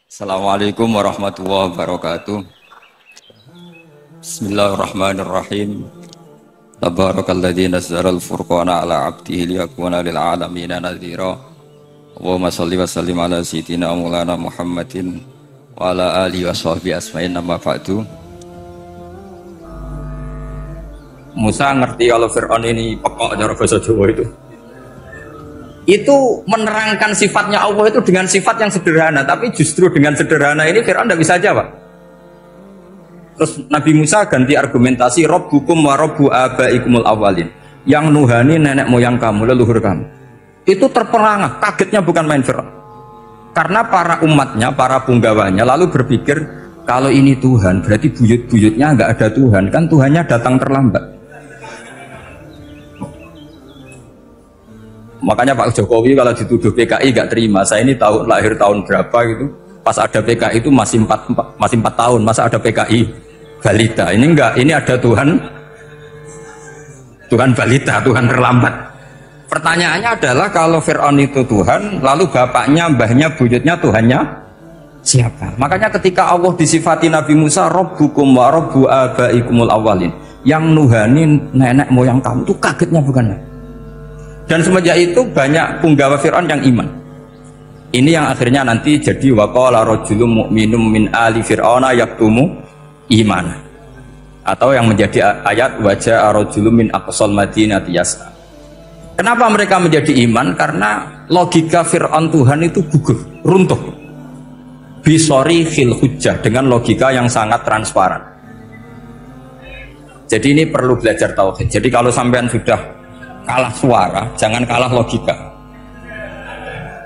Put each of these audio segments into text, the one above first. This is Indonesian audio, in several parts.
Assalamualaikum warahmatullahi wabarakatuh. Bismillahirrahmanirrahim. Tabarakalladzi nazzala al-furqana ala 'abdihi liyakuna lil 'alamin nadhira. Allahumma shalli wa sallim ala sayyidina Maulana Muhammadin wa ala alihi wa sahbihi asma'in amma ba'du. Musa ngerti kalau Fir'aun ini pekok cara bahasa Jawa itu menerangkan sifatnya Allah itu dengan sifat yang sederhana, tapi justru dengan sederhana ini Fir'aun tidak bisa jawab. Terus Nabi Musa ganti argumentasi, Rabbukum wa Rabbu abaikumul awalin, yang nuhani nenek moyang kamu, leluhur kamu. Itu terperangah, kagetnya bukan main Fir'aun, karena para umatnya, para punggawanya lalu berpikir kalau ini Tuhan berarti buyut-buyutnya nggak ada Tuhan, kan Tuhannya datang terlambat. Makanya Pak Jokowi kalau dituduh PKI gak terima. Saya ini lahir tahun berapa gitu, pas ada PKI itu masih 4 tahun, masa ada PKI balita. Ini enggak, ini ada Tuhan balita, Tuhan terlambat. Pertanyaannya adalah kalau Fir'aun itu Tuhan, lalu bapaknya, mbahnya, buyutnya Tuhannya siapa? Makanya ketika Allah disifati Nabi Musa, Rabbukum wa Rabbu abaikumul awalin, yang nuhani nenek moyang kamu, itu kagetnya bukan? Dan semenjak itu banyak punggawa Fir'aun yang iman. Ini yang akhirnya nanti jadi waqala rajulun mu'minum min ali fir'auna yaktumu iman. Atau yang menjadi ayat wajah rajulun min aqsal madinati yas'a. Kenapa mereka menjadi iman? Karena logika Fir'aun Tuhan itu gugur, runtuh. Bisori khil hujjah, dengan logika yang sangat transparan. Jadi ini perlu belajar tauhid. Jadi kalau sampean sudah kalah suara, jangan kalah logika.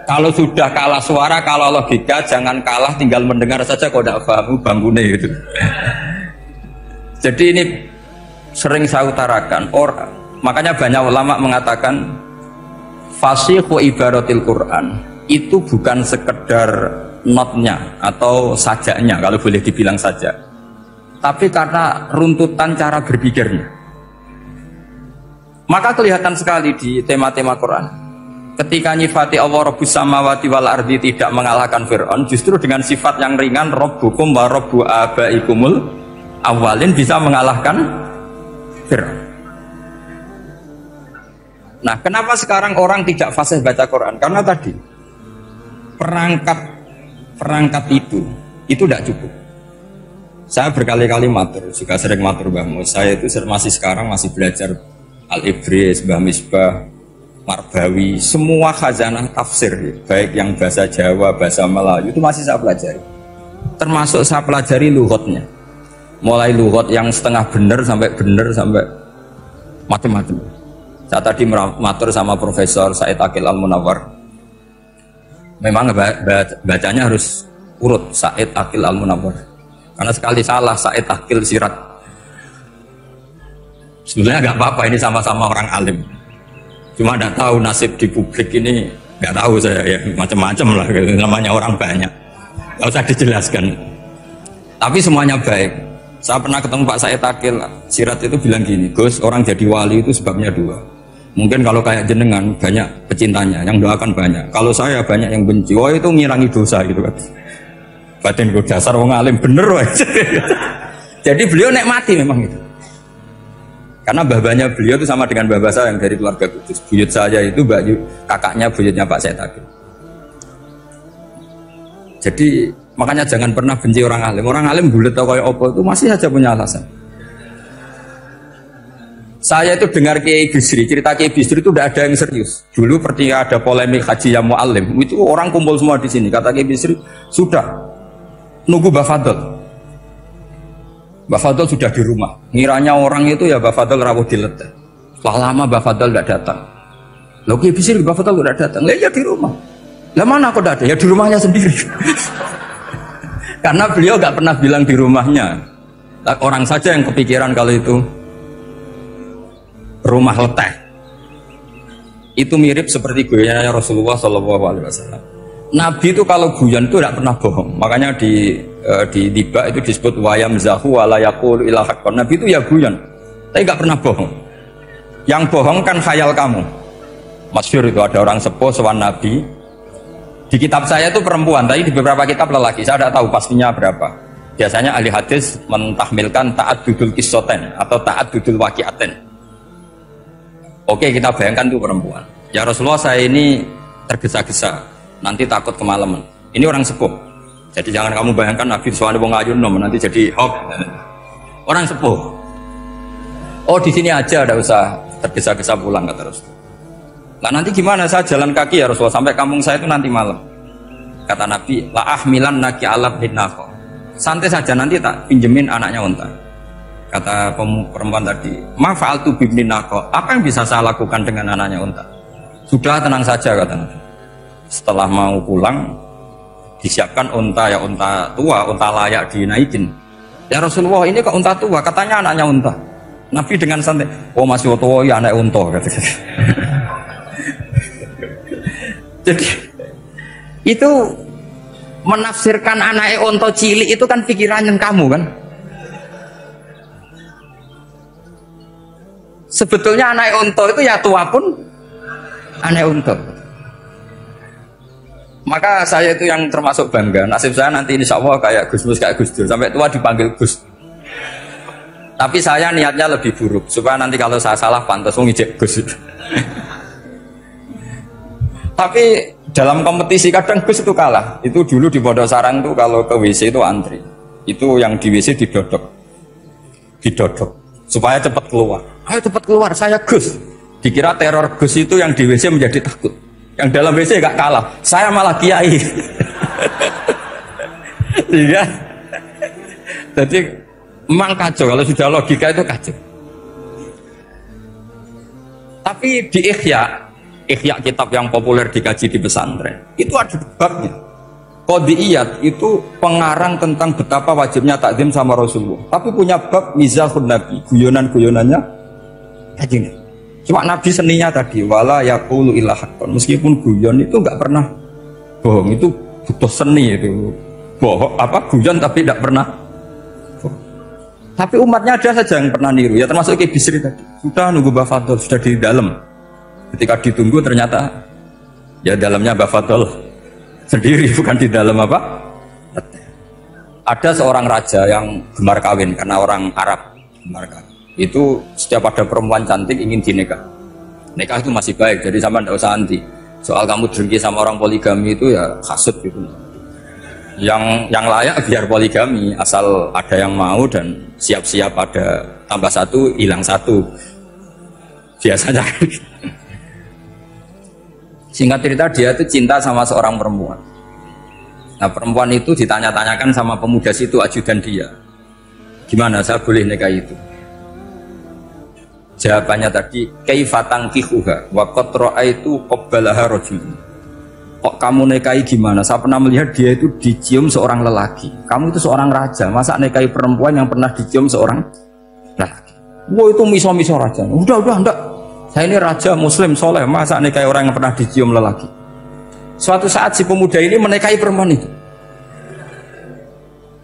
Kalau sudah kalah suara, kalah logika, jangan kalah tinggal mendengar saja kok tidak paham bangune gitu. Jadi ini sering saya utarakan, makanya banyak ulama mengatakan fasihhu ibaratil Quran itu bukan sekedar notnya atau sajaknya, kalau boleh dibilang saja, tapi karena runtutan cara berpikirnya. Maka kelihatan sekali di tema-tema Quran, ketika nyifati Allah Rabbus samawati wal ardi tidak mengalahkan Fir'aun, justru dengan sifat yang ringan Rabbukum wa Rabbu abaikumul awalin bisa mengalahkan Fir'aun. Nah, kenapa sekarang orang tidak fasih baca Quran? Karena tadi perangkat itu tidak cukup. Saya berkali-kali matur, juga sering matur Mbah Mus, saya itu sekarang masih belajar Al-Ibris, Mbah Misbah, Marbawi, semua khazanah tafsir, baik yang bahasa Jawa, bahasa Melayu, itu masih saya pelajari. Termasuk saya pelajari lughotnya, mulai lughot yang setengah benar sampai macam-macam. Saya tadi matur sama Profesor Said Aqil Al-Munawwar. Memang bacanya harus urut, Said Aqil Al-Munawwar, karena sekali salah Said Aqil Sirat. Sebenarnya nggak apa-apa, ini sama-sama orang alim. Cuma nggak tahu nasib di publik ini, nggak tahu saya ya, macam-macam lah. Namanya orang banyak, nggak usah dijelaskan. Tapi semuanya baik. Saya pernah ketemu Pak Said Aqil Sirat itu bilang gini, Gus, orang jadi wali itu sebabnya 2. Mungkin kalau kayak jenengan banyak pecintanya, yang doakan banyak. Kalau saya banyak yang benci, wah itu ngirangi dosa gitu kan. Batin gue dasar wong alim bener wah. Jadi beliau nikmati memang itu. Karena babanya beliau itu sama dengan babah saya yang dari keluarga Kudus. Buyut saya itu kakaknya buyutnya Pak Said Aqil. Jadi makanya jangan pernah benci orang alim. Orang alim bulet atau kayak opo itu masih saja punya alasan. Saya itu dengar Kiai Bisri, cerita Kiai Bisri itu tidak ada yang serius. Dulu ketika ada polemik haji yang mu'alim, itu orang kumpul semua di sini. Kata Kiai Bisri, sudah nunggu Mbah Fadl. Mbah Fadl sudah di rumah. Ngiranya orang itu ya Mbah Fadl rawuh dileteh. Setelah lama Mbah Fadl tidak datang. Loh Kiai Bisri, Mbah Fadl tidak datang. Lah ya di rumah. Lah mana aku tidak ada? Ya di rumahnya sendiri. Karena beliau nggak pernah bilang di rumahnya. Orang saja yang kepikiran kalau itu rumah leteh. Itu mirip seperti guyonnya Rasulullah SAW. Nabi itu kalau guyon itu tidak pernah bohong. Makanya di tiba itu disebut wayam zahu wala yaqulu illa haqqan. Nabi itu ya guyon, tapi nggak pernah bohong. Yang bohong kan khayal kamu. Masyhur itu ada orang sepuh sowan Nabi, Di kitab saya itu perempuan, tapi di beberapa kitab lelaki. Saya tidak tahu pastinya berapa. Biasanya ahli hadis mentahmilkan taat dudul kisoten atau taat dudul wakiaten. Oke, kita bayangkan itu perempuan. Ya Rasulullah, saya ini tergesa-gesa, nanti takut kemalaman. Ini orang sepuh. Jadi jangan kamu bayangkan Nabi soalnya wong ayu nom nanti jadi hoax. Orang sepuh. Oh di sini aja, tidak usah tergesa-gesa pulang kata Rasulullah. Nah nanti gimana, saya jalan kaki ya Rasulullah sampai kampung saya itu nanti malam. Kata Nabi, la ahmilan naki alab hinnako. Santai saja, nanti tak pinjemin anaknya unta. Kata perempuan tadi, ma fa'altu bibni nako. Apa yang bisa saya lakukan dengan anaknya unta? Sudah, tenang saja kata Nabi. Setelah mau pulang, disiapkan unta, ya unta tua, unta layak dinaikin. Ya Rasulullah, ini kok unta tua? Katanya anaknya unta. Nabi dengan santai, oh masih tua ya anak unta. Jadi itu menafsirkan anaknya unta cilik itu kan pikirannya kamu kan. Sebetulnya anaknya unta itu ya tua pun anaknya unta. Maka saya itu yang termasuk bangga. Nasib saya nanti insya Allah kayak Gus Mus, kayak Gus Dur, sampai tua dipanggil Gus. Tapi saya niatnya lebih buruk supaya nanti kalau saya salah pantas ngijek Gus. Tapi dalam kompetisi kadang Gus itu kalah. Itu dulu di Pondok Sarang tuh kalau ke WC itu antri. Itu yang di WC didodok supaya cepat keluar. Ayo cepat keluar, saya Gus. Dikira teror Gus itu yang di WC menjadi takut. Yang dalam WC gak kalah, saya malah kiai. Iya. Jadi memang kacau kalau sudah logika itu kacau. Tapi di Ihya kitab yang populer dikaji di pesantren itu ada babnya. Qadiyat itu pengarang tentang betapa wajibnya takzim sama Rasulullah. Tapi punya bab mizahun Nabi, guyonan-guyonannya kajian. Cuma Nabi seninya tadi wala yaqulu illa haqqan. Meskipun guyon itu enggak pernah bohong, itu butuh seni itu. Bohong apa guyon tapi tidak pernah bohong. Tapi umatnya ada saja yang pernah niru, ya termasuk Ki Bisri tadi. Sudah nunggu Mbah Fadl, sudah di dalam. Ketika ditunggu ternyata ya dalamnya Mbah Fadl sendiri, bukan di dalam apa? Ada seorang raja yang gemar kawin karena orang Arab gemar kawin. Itu setiap ada perempuan cantik ingin dinikah. Nikah itu masih baik, jadi sama tidak usah anti. Soal kamu dengki sama orang poligami itu ya hasut gitu. Yang layak biar poligami, asal ada yang mau dan siap-siap ada tambah satu hilang satu. Biasanya. Singkat cerita dia itu cinta sama seorang perempuan. Nah perempuan itu ditanya-tanyakan sama pemuda situ ajudan dia. Gimana saya boleh nikah itu? Jawabannya tadi kaifatang kihuha wa qad ra'aitu qabbalaha rajul. Kok kamu nikahi gimana? Saya pernah melihat dia itu dicium seorang lelaki. Kamu itu seorang raja, masa nikahi perempuan yang pernah dicium seorang lelaki? Wah itu miso-miso raja. Udah enggak. Saya ini raja muslim soleh, masa nikahi orang yang pernah dicium lelaki? Suatu saat si pemuda ini menikahi perempuan itu.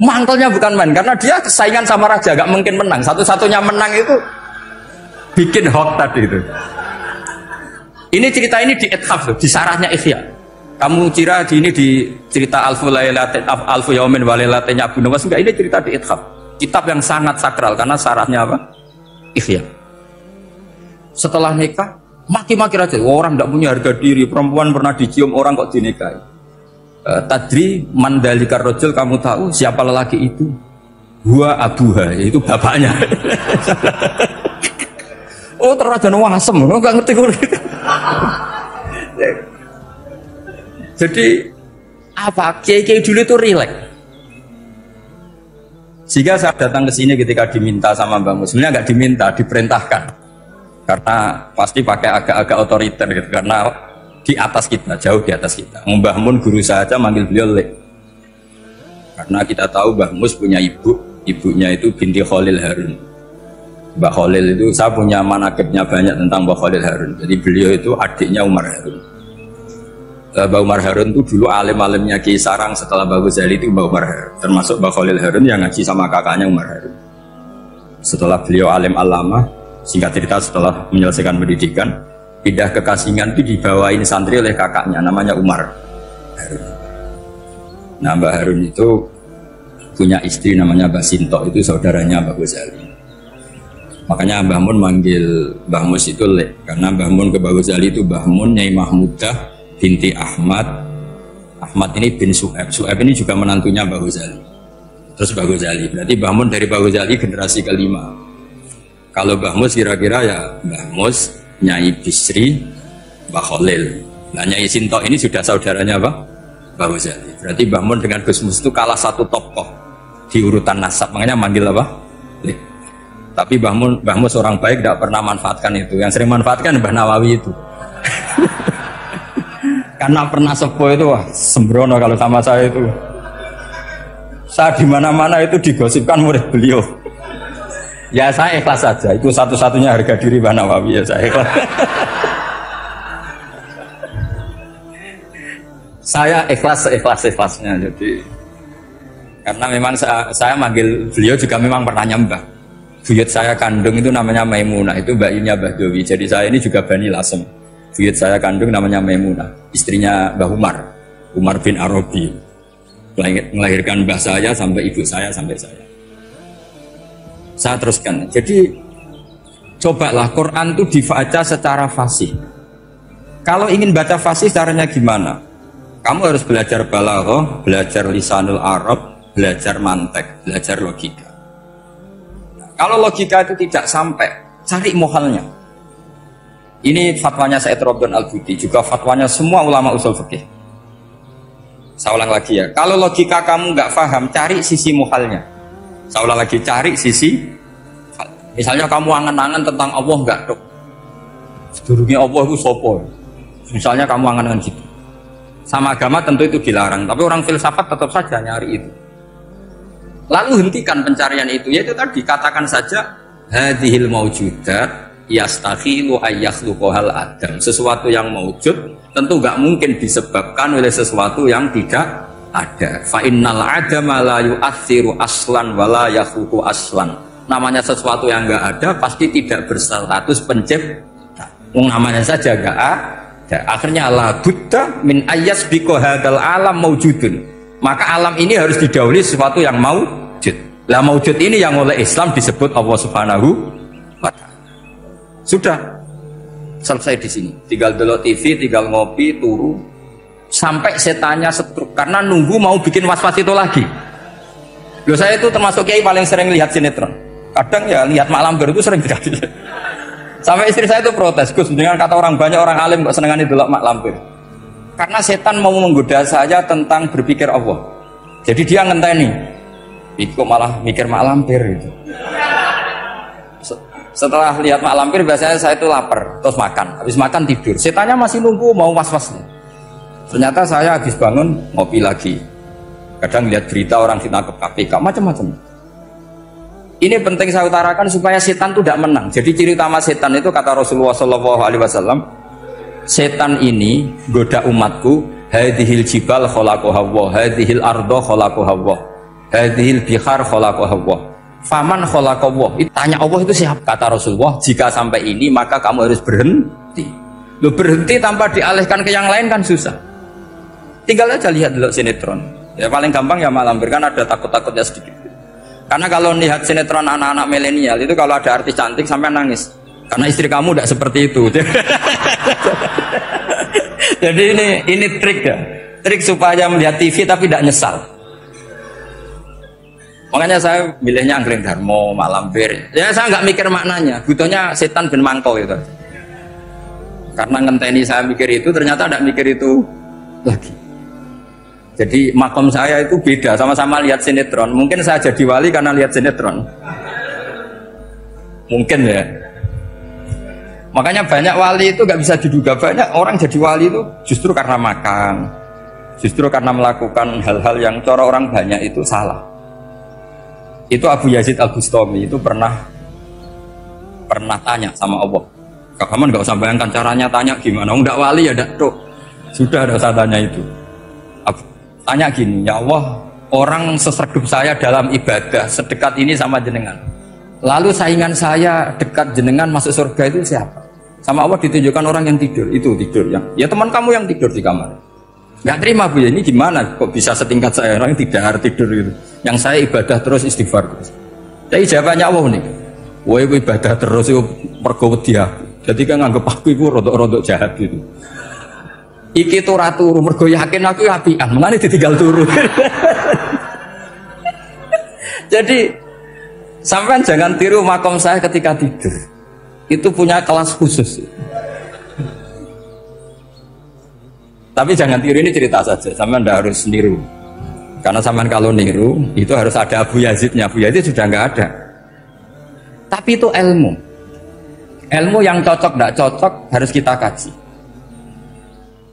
Mangkelnya bukan main, karena dia kesaingan sama raja, gak mungkin menang. Satu-satunya menang itu bikin hoax tadi itu. Ini cerita ini di Ithaf, di sarahnya Ihya. Kamu kira di ini di cerita Alfu Yaumin wa Lailatin Abu Nawas, enggak, ini cerita di Ithaf. Kitab yang sangat sakral karena sarahnya apa? Ihya. Setelah nikah, maki-maki raja. Orang tidak punya harga diri, perempuan pernah dicium orang kok dinikahi. Tadri mandalikar rojul, kamu tahu siapa lelaki itu? Gua abuha, yaitu bapaknya. Oh terraja wasem, nggak ngerti gue. Jadi apa? Kiai-kiai dulu itu rileks. Sehingga saya datang ke sini ketika diminta sama Mbak Mus. Sebenarnya nggak diminta, diperintahkan. Karena pasti pakai agak-agak otoriter gitu. Karena di atas kita, jauh di atas kita. Mbah Mun guru saja manggil beliau Lek. Karena kita tahu Mbah Mus punya ibu, ibunya itu binti Khalil Harun. Mbah Khalil itu, saya punya manakibnya banyak tentang Mbah Khalil Harun. Jadi beliau itu adiknya Umar Harun. Mbah Umar Harun itu dulu alim-alimnya Ki Sarang, setelah Mbah Ghazali itu Mbah Umar Harun. Termasuk Mbah Khalil Harun yang ngaji sama kakaknya Umar Harun. Setelah beliau alim alama, singkat cerita setelah menyelesaikan pendidikan, pindah ke Kasingan itu dibawain santri oleh kakaknya namanya Umar. Harun. Nah Mbah Harun itu punya istri namanya Mbah Sinto, itu saudaranya Mbah Ghazali. Makanya Mbah Mun manggil Mbah Mus itu Lek, karena Mbah Mun ke Mbah Ghazali itu Mbah Mun Nyai Mahmudah binti Ahmad. Ahmad ini bin Su'eb. Su'eb ini juga menantunya Mbah Ghazali. Terus Mbah Ghazali, berarti Mbah Mun dari Mbah Ghazali generasi kelima. Kalau Mbah Mus kira-kira ya Mbah Mus, Nyai Bisri, Mbah Khalil. Nah Nyai Sinto ini sudah saudaranya apa? Mbah Ghazali. Berarti Mbah Mun dengan Gus Mus itu kalah satu tokoh di urutan nasab, makanya manggil apa? Lek. Tapi Mbah Mus orang baik, tidak pernah manfaatkan itu. Yang sering manfaatkan Mbah Nawawi itu. Karena pernah sepuh itu, wah sembrono kalau sama saya itu. Saya di mana-mana itu digosipkan murid beliau. Ya saya ikhlas saja. Itu satu-satunya harga diri Mbah Nawawi, ya saya ikhlas. Saya ikhlas seikhlas-ikhlasnya. Jadi karena memang saya manggil beliau juga memang pernah nyembah. Buyut saya kandung itu namanya Maimunah, itu mbaknya Mbah Dowi. Jadi saya ini juga Bani Lasem. Buyut saya kandung namanya Maimunah, istrinya Mbah Umar bin Arabi. Melahirkan mbah saya sampai ibu saya sampai saya. Saya teruskan. Jadi cobalah Quran itu dibaca secara fasih. Kalau ingin baca fasih caranya gimana? Kamu harus belajar balaghah, belajar lisanul Arab, belajar mantek, belajar logika. Kalau logika itu tidak sampai, cari mohalnya. Ini fatwanya Said Robdon Al-Budi, juga fatwanya semua ulama usul fikih. Saya ulang lagi ya, kalau logika kamu nggak paham, cari sisi mohalnya. Saya ulang lagi, cari sisi. Misalnya kamu angan-angan tentang Allah nggak dok, sedurungnya Allah itu sopo. Misalnya kamu angan-angan gitu. Sama agama tentu itu dilarang, tapi orang filsafat tetap saja nyari itu. Lalu hentikan pencarian itu, yaitu tadi katakan saja hadhil maujudat yastakhilu ayyakhluqahal adam. Sesuatu yang maujud tentu nggak mungkin disebabkan oleh sesuatu yang tidak ada. Fa innal adama la yu'athiru aslan wa la yakhluqu aslan. Namanya sesuatu yang nggak ada pasti tidak berstatus pencipta. Namanya saja nggak ada. Akhirnya la budda min ayyasbiqu hadzal alam maujudun. Maka alam ini harus didahului sesuatu yang maujud. Lah maujud ini yang oleh Islam disebut Allah Subhanahu wa ta'ala. Sudah selesai di sini. Tinggal delok TV, tinggal ngopi, turu sampai setannya setruk karena nunggu mau bikin was-was itu lagi. Loh saya itu termasuk kiai paling sering lihat sinetron. Kadang ya lihat Mak Lampir itu sering terjadi. Sampai istri saya itu protes, Gus, dengan kata orang banyak orang alim kok senengan itu Mak Lampir. Karena setan mau menggoda saya tentang berpikir Allah. Jadi dia ngenteni. Itu malah mikir Mak Lampir gitu. Setelah lihat Mak Lampir biasanya saya itu lapar, terus makan. Habis makan tidur. Setannya masih nunggu mau was-was. Ternyata saya habis bangun ngopi lagi. Kadang lihat berita orang ditangkap KPK macam-macam. Ini penting saya utarakan supaya setan itu tidak menang. Jadi ciri utama setan itu kata Rasulullah SAW. Setan ini goda umatku, hadhil jibal khalaqaha Allah, hadhil ardo khalaqaha Allah, hadhil bihar khalaqaha Allah. Faman khalaqaha Allah. Tanya Allah itu siapa? Kata Rasulullah, jika sampai ini maka kamu harus berhenti. Lo berhenti tanpa dialihkan ke yang lain kan susah. Tinggal aja lihat dulu sinetron. Ya paling gampang ya Mak Lampir, kan ada takut-takutnya sedikit. Karena kalau lihat sinetron anak-anak milenial itu kalau ada artis cantik sampai nangis. Karena istri kamu tidak seperti itu. Jadi ini trik ya, trik supaya melihat TV tapi tidak nyesal. Makanya saya milihnya Anggreng Darmo, Mak Lampir. Ya saya nggak mikir maknanya, butuhnya setan ben mangkau itu. Karena ngenteni saya mikir itu, ternyata tidak mikir itu lagi. Jadi makom saya itu beda, sama-sama lihat sinetron. Mungkin saya jadi wali karena lihat sinetron. Mungkin ya. Makanya banyak wali itu nggak bisa diduga, banyak orang jadi wali itu justru karena makan, justru karena melakukan hal-hal yang cara orang banyak itu salah. Itu Abu Yazid Al-Bustami itu pernah tanya sama Allah. Kamu nggak usah bayangkan caranya tanya gimana, nggak wali ya tuh. Sudah ada usah tanya itu. Tanya gini, ya Allah, orang sesregup saya dalam ibadah sedekat ini sama jenengan. Lalu saingan saya dekat jenengan masuk surga itu siapa? Sama Allah ditunjukkan orang yang tidur, itu tidur yang. Ya teman kamu yang tidur di kamar. Nggak terima Bu, ini gimana kok bisa setingkat saya, orang tidak harus tidur gitu. Yang saya ibadah terus, istighfar terus. Jadi jawabannya Allah nih, wah ibadah terus itu mergo dia. Jadi kan nganggep aku itu rodok-rodok jahat gitu. Iki tuh ratu mergo yakin aku apian, mengani ditinggal turu. Jadi sampean jangan tiru makom saya ketika tidur. Itu punya kelas khusus. Tapi jangan tiru, ini cerita saja, sampean tidak harus niru. Karena sampean kalau niru, itu harus ada Abu Yazidnya. Abu Yazid sudah nggak ada. Tapi itu ilmu. Ilmu yang cocok, tidak cocok, harus kita kaji.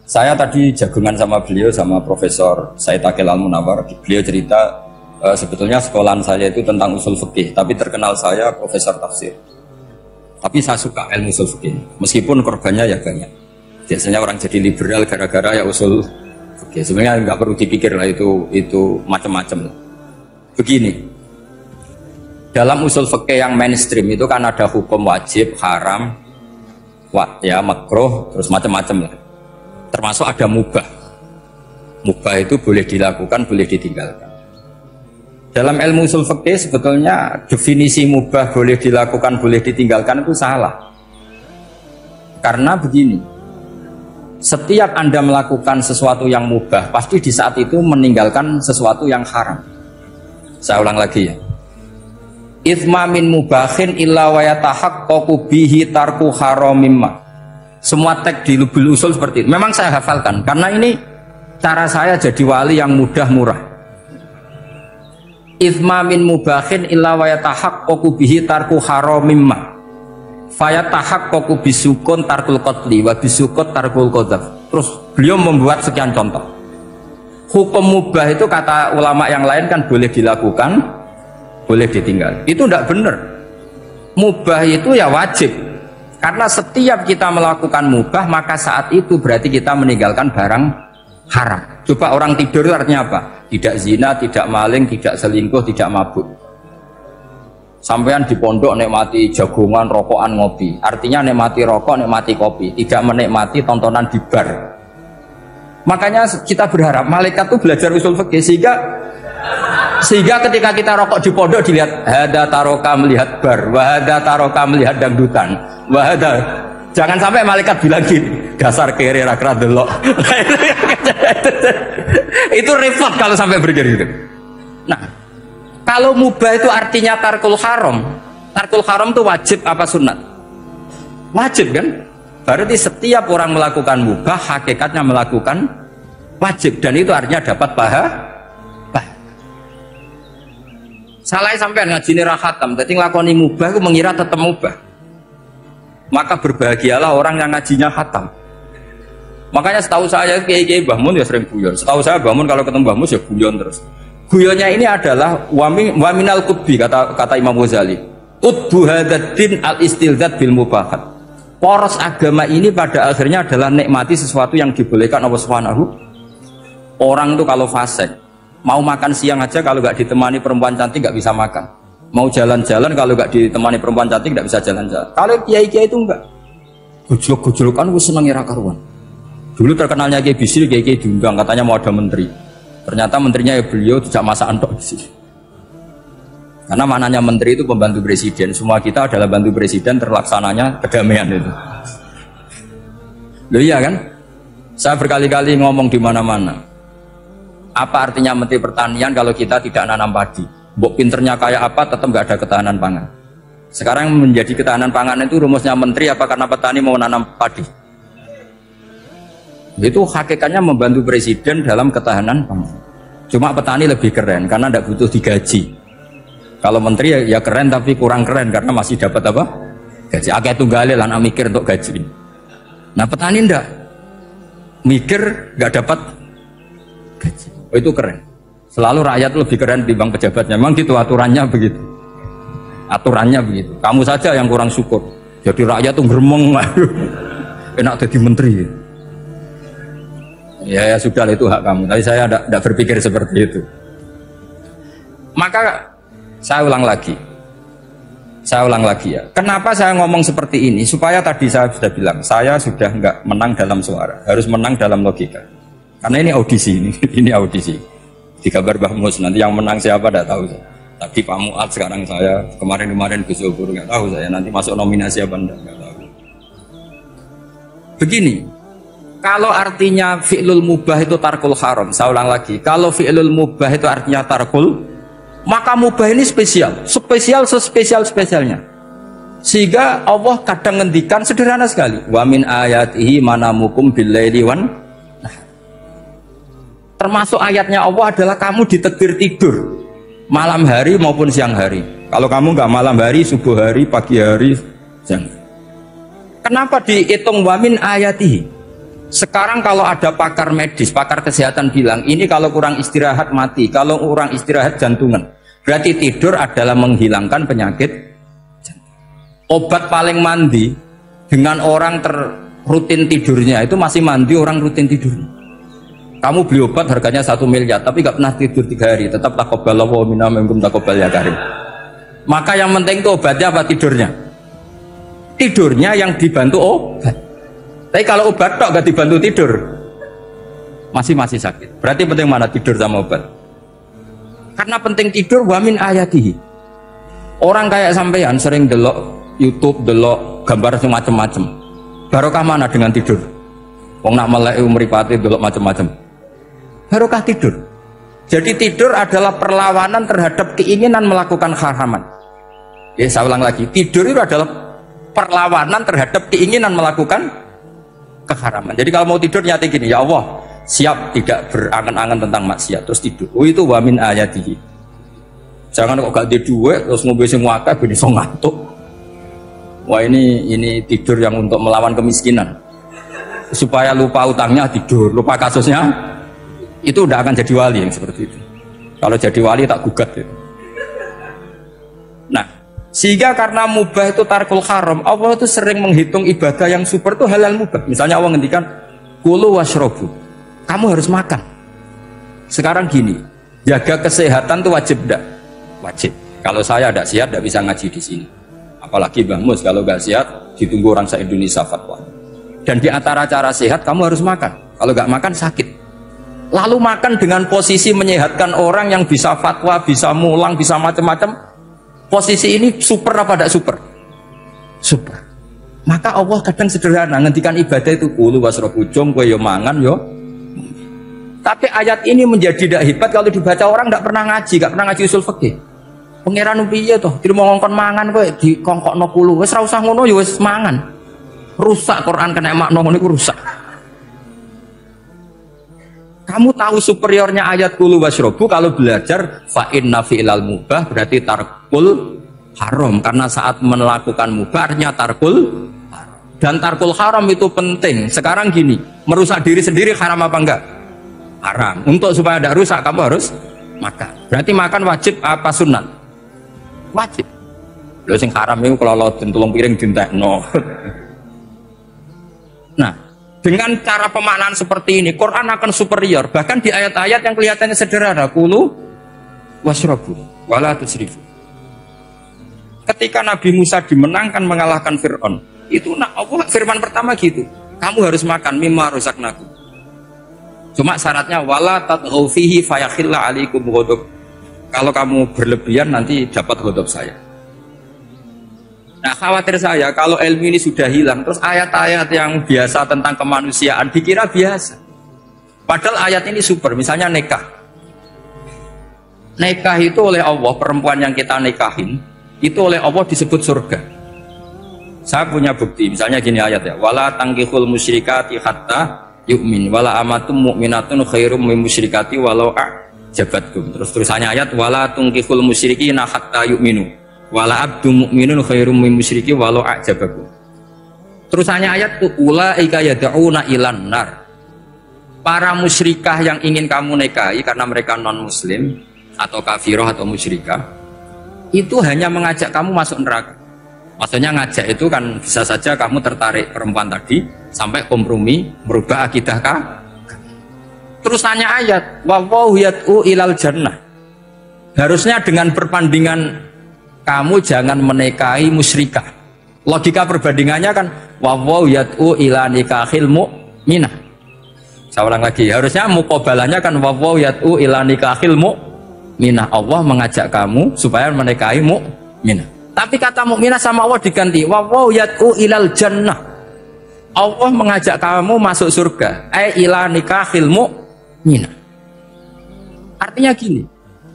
Saya tadi jagungan sama beliau, sama Profesor Said Akil Al-Munawar. Beliau cerita, sebetulnya sekolahan saya itu tentang usul fikih, tapi terkenal saya Profesor Tafsir. Tapi saya suka ilmu usul fikih, meskipun korbannya ya banyak. Biasanya orang jadi liberal gara-gara ya usul fikih. Sebenarnya nggak perlu dipikir lah, itu macam-macam. Begini, dalam usul fikih yang mainstream itu kan ada hukum wajib, haram, ya makruh, terus macam-macam lah. Termasuk ada mubah. Mubah itu boleh dilakukan, boleh ditinggalkan. Dalam ilmu usul fikih sebetulnya definisi mubah boleh dilakukan, boleh ditinggalkan itu salah. Karena begini, setiap Anda melakukan sesuatu yang mubah, pasti di saat itu meninggalkan sesuatu yang haram. Saya ulang lagi ya. Itsma min mubahin illa wa yatahaqqaqu bihi tarku haramimma. Semua teks di Lubul Usul seperti itu. Memang saya hafalkan karena ini cara saya jadi wali yang mudah murah. Itsma min mubahin illa wa yatahaqqaqu bihi tarku haramimma. Fayatahaqqaqu bisukun tarkul qatli wa bisukut tarkul qadzaf. Terus beliau membuat sekian contoh. Hukum mubah itu kata ulama yang lain kan boleh dilakukan, boleh ditinggal. Itu tidak benar. Mubah itu ya wajib. Karena setiap kita melakukan mubah, maka saat itu berarti kita meninggalkan barang haram. Coba orang tidur itu artinya apa? Tidak zina, tidak maling, tidak selingkuh, tidak mabuk. Sampean di pondok nikmati jagungan, rokokan, ngopi. Artinya nikmati rokok, nikmati kopi. Tidak menikmati tontonan di bar. Makanya kita berharap malaikat itu belajar usul fikih sehingga ketika kita rokok di pondok dilihat hada taroka melihat bar, wahada taroka melihat dangdutan, wahada. Jangan sampai malaikat bilang gini, dasar kere rakra delok. Itu repot kalau sampai begitu. Nah, kalau mubah itu artinya tarkul haram. Tarkul haram itu wajib apa sunat? Wajib kan? Berarti setiap orang melakukan mubah, hakikatnya melakukan wajib. Dan itu artinya dapat pahala. Salah sampai ngaji ini rahatam. Jadi ngelakoni mubah itu mengira tetap mubah. Maka berbahagialah orang yang ngajinya khatam. Makanya setahu saya kiai-kiai Mbah Mun ya sering guyon. Setahu saya Mbah Mun kalau ketemu Mbah Mun ya guyon terus. Guyonnya ini adalah waminal qutbi kata Imam Ghazali. Qutbu hadaddin al-istildad bil mubahat. Poros agama ini pada akhirnya adalah nikmati sesuatu yang dibolehkan Allah Subhanahu. Orang itu kalau fasik, mau makan siang aja kalau nggak ditemani perempuan cantik nggak bisa makan. Mau jalan-jalan kalau nggak ditemani perempuan cantik nggak bisa jalan-jalan. Kalau kiai-kiai itu enggak. Gujluk-gujlukan gue seneng ira karuan. Dulu terkenalnya Kiai Bisri, Kiai diundang katanya mau ada menteri. Ternyata menterinya ya beliau tidak masak antok di sini. Karena maknanya menteri itu pembantu presiden. Semua kita adalah bantu presiden terlaksananya kedamaian itu. Loh iya kan? Saya berkali-kali ngomong di mana-mana. Apa artinya menteri pertanian kalau kita tidak nanam padi? Mbok pinternya kayak apa tetap nggak ada ketahanan pangan. Sekarang menjadi ketahanan pangan itu rumusnya menteri apa karena petani mau nanam padi? Itu hakikatnya membantu presiden dalam ketahanan pangan. Cuma petani lebih keren karena tidak butuh digaji. Kalau menteri ya keren tapi kurang keren karena masih dapat apa? Gaji. Akeh tunggale lan mikir untuk gaji. Nah petani ndak mikir nggak dapat gaji. Oh, itu keren. Selalu rakyat lebih keren dibanding pejabatnya. Memang gitu aturannya begitu. Aturannya begitu. Kamu saja yang kurang syukur. Jadi rakyat tuh geremeng. Enak jadi menteri. Ya sudah itu hak kamu. Tapi saya tidak berpikir seperti itu. Maka saya ulang lagi ya. Kenapa saya ngomong seperti ini? Supaya tadi saya sudah bilang, saya sudah nggak menang dalam suara, harus menang dalam logika. Karena ini audisi, ini audisi. Di kabar Mbah Mus, nanti yang menang siapa tidak tahu saya. Tadi Pak Muat, sekarang saya, kemarin Gus Zobur nggak tahu saya. Nanti masuk nominasi apa enggak, nggak tahu. Begini, kalau artinya fi'lul mubah itu tarkul haram, saya ulang lagi. Kalau fi'lul mubah itu artinya tarkul, maka mubah ini spesial sespesialnya. Sehingga Allah kadang ngendikan sederhana sekali. Wa min ayatihi manamukum billaili wan. Termasuk ayatnya Allah adalah kamu ditakdir tidur malam hari maupun siang hari. Kalau kamu nggak malam hari, subuh hari, pagi hari, siang. Kenapa dihitung wa min ayatihi? Sekarang kalau ada pakar medis, pakar kesehatan bilang ini kalau kurang istirahat mati, kalau kurang istirahat jantungan. Berarti tidur adalah menghilangkan penyakit jantung. Obat paling mandi dengan orang rutin tidurnya itu masih mandi orang rutin tidurnya. Kamu beli obat harganya 1 miliar tapi gak pernah tidur 3 hari, tetap taqabbalallahu minna minkum taqabbal ya karim. Maka yang penting itu obatnya apa tidurnya? Tidurnya yang dibantu obat. Tapi kalau obat tok gak dibantu tidur masih sakit. Berarti penting mana tidur sama obat? Karena penting tidur wa min ayatihi. Orang kayak sampean sering delok YouTube, delok gambar semacam-macam. Barokah mana dengan tidur? Wong nak melek mripate delok macam-macam. Barokah tidur. Jadi tidur adalah perlawanan terhadap keinginan melakukan haraman. Ya, saya ulang lagi, tidur itu adalah perlawanan terhadap keinginan melakukan keharaman. Jadi kalau mau tidur nyati gini, ya Allah, siap tidak berangan-angan tentang maksiat terus tidur. Oh itu wa min ayatihi. Jangan kok gak ada duit terus ngombe sing akeh ben iso ngantuk. Wah ini tidur yang untuk melawan kemiskinan. Supaya lupa utangnya tidur, lupa kasusnya itu udah akan jadi wali yang seperti itu. Kalau jadi wali tak gugat ya. Nah, sehingga karena mubah itu tarkul haram, Allah itu sering menghitung ibadah yang super itu halal mubah. Misalnya Allah ngendikan kulu washrobu, kamu harus makan. Sekarang gini, jaga kesehatan itu wajib enggak? Wajib. Kalau saya tidak sehat tidak bisa ngaji di sini. Apalagi Mbah Mus kalau nggak sehat ditunggu orang se-Indonesia fatwa. Dan di antara cara sehat kamu harus makan. Kalau nggak makan sakit. Lalu makan dengan posisi menyehatkan orang yang bisa fatwa, bisa mulang, bisa macam-macam. Posisi ini super apa tidak super? Super. Maka Allah kadang sederhana ngendikan ibadah itu kulu wasrobu jom kowe yo mangan yo. Tapi ayat ini menjadi tidak hebat kalau dibaca orang tidak pernah ngaji usul fikih. Pangeran piye toh? Dirimo ngongkon mangan kowe dikongkokno kulu. Wis ora usah ngono ya wis mangan. Rusak Quran kena makna ngono iku rusak. Kamu tahu superiornya ayat kulu wasrobu kalau belajar fa inna fi'lal mubah berarti tarkul haram karena saat melakukan mubahnya tarkul haram. Dan tarkul haram itu penting. Sekarang gini, merusak diri sendiri haram apa enggak? Haram. Untuk supaya tidak rusak kamu harus makan. Berarti makan wajib apa sunat? Wajib. Lho sing haram itu kalau tulung piring dintekno. Nah, dengan cara pemaknaan seperti ini, Quran akan superior. Bahkan di ayat-ayat yang kelihatannya sederhana, kulu wasrobu, wala tusrifu. Ketika Nabi Musa dimenangkan mengalahkan Fir'aun, itu Allah firman pertama gitu, kamu harus makan mimma rusaknakum. Cuma syaratnya wala tatghaw fihi fayakhilla alaikum ghadab. Kalau kamu berlebihan nanti dapat ghadab saya. Nah khawatir saya kalau ilmu ini sudah hilang terus ayat-ayat yang biasa tentang kemanusiaan dikira biasa. Padahal ayat ini super. Misalnya nikah. Nikah itu oleh Allah, perempuan yang kita nikahin itu oleh Allah disebut surga. Saya punya bukti. Misalnya gini ayat ya. Wala tangkihul musyrikati hatta yu'min wala amatum mu'minatun khairum min musyrikati walau a'jabatkum. Terus terusannya ayat wala tangkihul musyrikina hatta yu'minu wala abdu mu'minun khairum min musyriki walau a'jabakum. Terusannya ayat itu ulaika yad'una ilan nar. Para musyrikah yang ingin kamu nikahi karena mereka non muslim atau kafirah atau musyrikah itu hanya mengajak kamu masuk neraka. Maksudnya ngajak itu kan bisa saja kamu tertarik perempuan tadi sampai kompromi merubah akidah kah? Terusannya ayat wallahu yad'u ilal jannah. Harusnya dengan perbandingan kamu jangan menikahi musyrikah. Logika perbandingannya kan wawaw yad'u ila nikahil mu'minah. Saya ulang lagi, harusnya muqabalahnya kan wawaw yat'u ila nikahil mu'minah. Allah mengajak kamu supaya menikahi mu'minah. Tapi kata mu'minah sama Allah diganti wawaw yat'u ilal jannah. Allah mengajak kamu masuk surga. Ila nikahil mu'minah. Artinya gini,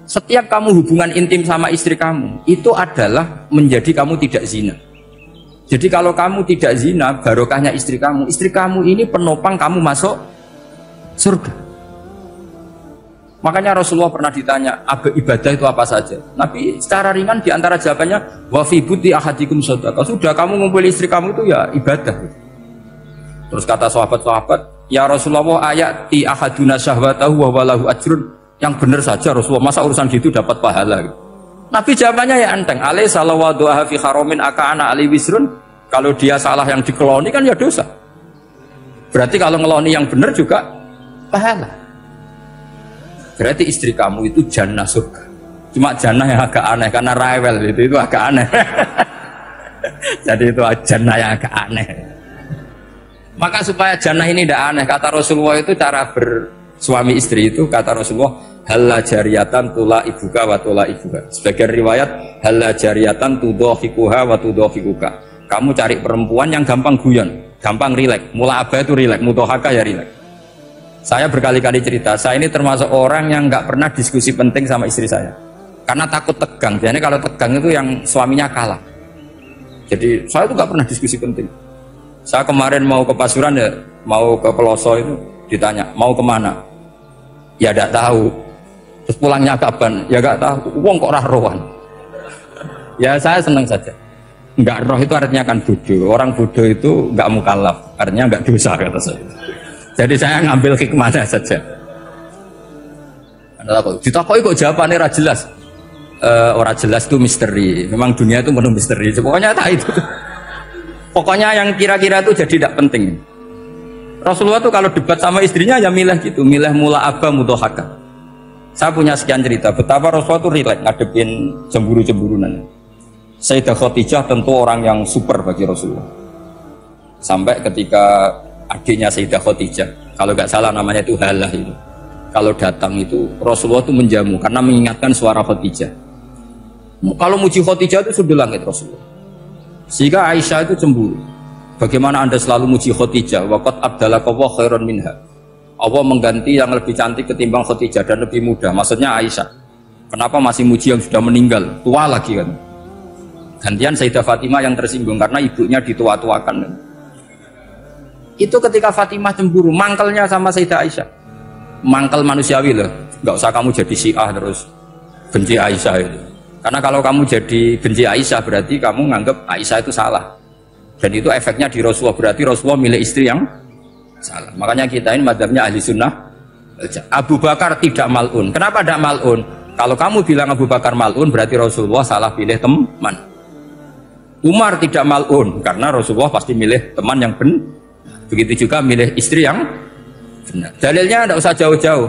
setiap kamu hubungan intim sama istri kamu itu adalah menjadi kamu tidak zina. Jadi kalau kamu tidak zina, barokahnya istri kamu ini penopang kamu masuk surga. Makanya Rasulullah pernah ditanya, ibadah itu apa saja? Nabi secara ringan diantara jawabannya, wa fi buti ahadikum shadaqah. Sudah kamu ngumpul istri kamu itu ya ibadah. Terus kata sahabat-sahabat, ya Rasulullah ayati ahaduna syahwatahu wa walahu ajrun. Yang benar saja Rasulullah, masa urusan gitu dapat pahala? Nabi jawabannya ya enteng, alai salawadu'aha fi haramin aka'ana ali wisrun. Kalau dia salah yang dikeloni kan ya dosa. Berarti kalau ngeloni yang benar juga pahala. Berarti istri kamu itu jannah surga. Cuma jannah yang agak aneh karena rewel itu agak aneh. Jadi itu jannah yang agak aneh. Maka supaya jannah ini tidak aneh, kata Rasulullah itu cara bersuami istri itu, kata Rasulullah, halla jariyatan tula ibuka wa tula ibuka. Sebagian riwayat halla jariyatan tudhahikuha wa tudhahikuka. Kamu cari perempuan yang gampang guyon, gampang rileks. Mula abah itu rileks, mudhahaka ya rileks. Saya berkali-kali cerita, saya ini termasuk orang yang nggak pernah diskusi penting sama istri saya, karena takut tegang. Jadi kalau tegang itu yang suaminya kalah. Jadi saya itu nggak pernah diskusi penting. Saya kemarin mau ke Pasuruan ya, mau ke Peloso itu ditanya mau kemana? Ya tidak tahu. Terus pulangnya kapan? Ya nggak tahu. Wong kok roh-rohan. Ya saya senang saja. Enggak roh itu artinya kan bodoh. Orang bodoh itu enggak mukallaf, artinya enggak dosa kata saya. Jadi saya ngambil hikmahnya saja. Ditakoki kok jawabannya ora jelas. Ora jelas itu misteri. Memang dunia itu penuh misteri. Pokoknya tak itu. Pokoknya yang kira-kira itu jadi tidak penting. Rasulullah tuh kalau debat sama istrinya ya milih gitu, milih mula abah mudhahaka. Saya punya sekian cerita betapa Rasulullah tuh rileks ngadepin cemburu-cemburunan. Sayyidah Khadijah tentu orang yang super bagi Rasulullah. Sampai ketika adiknya Sayyidah Khadijah, kalau nggak salah namanya itu Halah itu, kalau datang itu Rasulullah itu menjamu karena mengingatkan suara Khadijah. Kalau muji Khadijah itu sudah langit Rasulullah. Sehingga Aisyah itu cemburu. Bagaimana anda selalu muji Khadijah? Waqad abdalakallahu khairan minha. Allah mengganti yang lebih cantik ketimbang Khadijah dan lebih muda. Maksudnya Aisyah. Kenapa masih muji yang sudah meninggal? Tua lagi kan? Gantian Sayyidah Fatimah yang tersinggung karena ibunya ditua-tuakan. Itu ketika Fatimah cemburu, mangkelnya sama Sayyidah Aisyah. Mangkel manusiawi loh. Nggak usah kamu jadi Syiah terus benci Aisyah itu. Karena kalau kamu jadi benci Aisyah berarti kamu nganggap Aisyah itu salah. Dan itu efeknya di Rasulullah, berarti Rasulullah milih istri yang salah. Makanya kita ini madzhabnya ahli sunnah. Abu Bakar tidak mal'un. Kenapa tidak mal'un? Kalau kamu bilang Abu Bakar mal'un berarti Rasulullah salah pilih teman. Umar tidak mal'un karena Rasulullah pasti milih teman yang benar. Begitu juga milih istri yang benar. Dalilnya tidak usah jauh-jauh.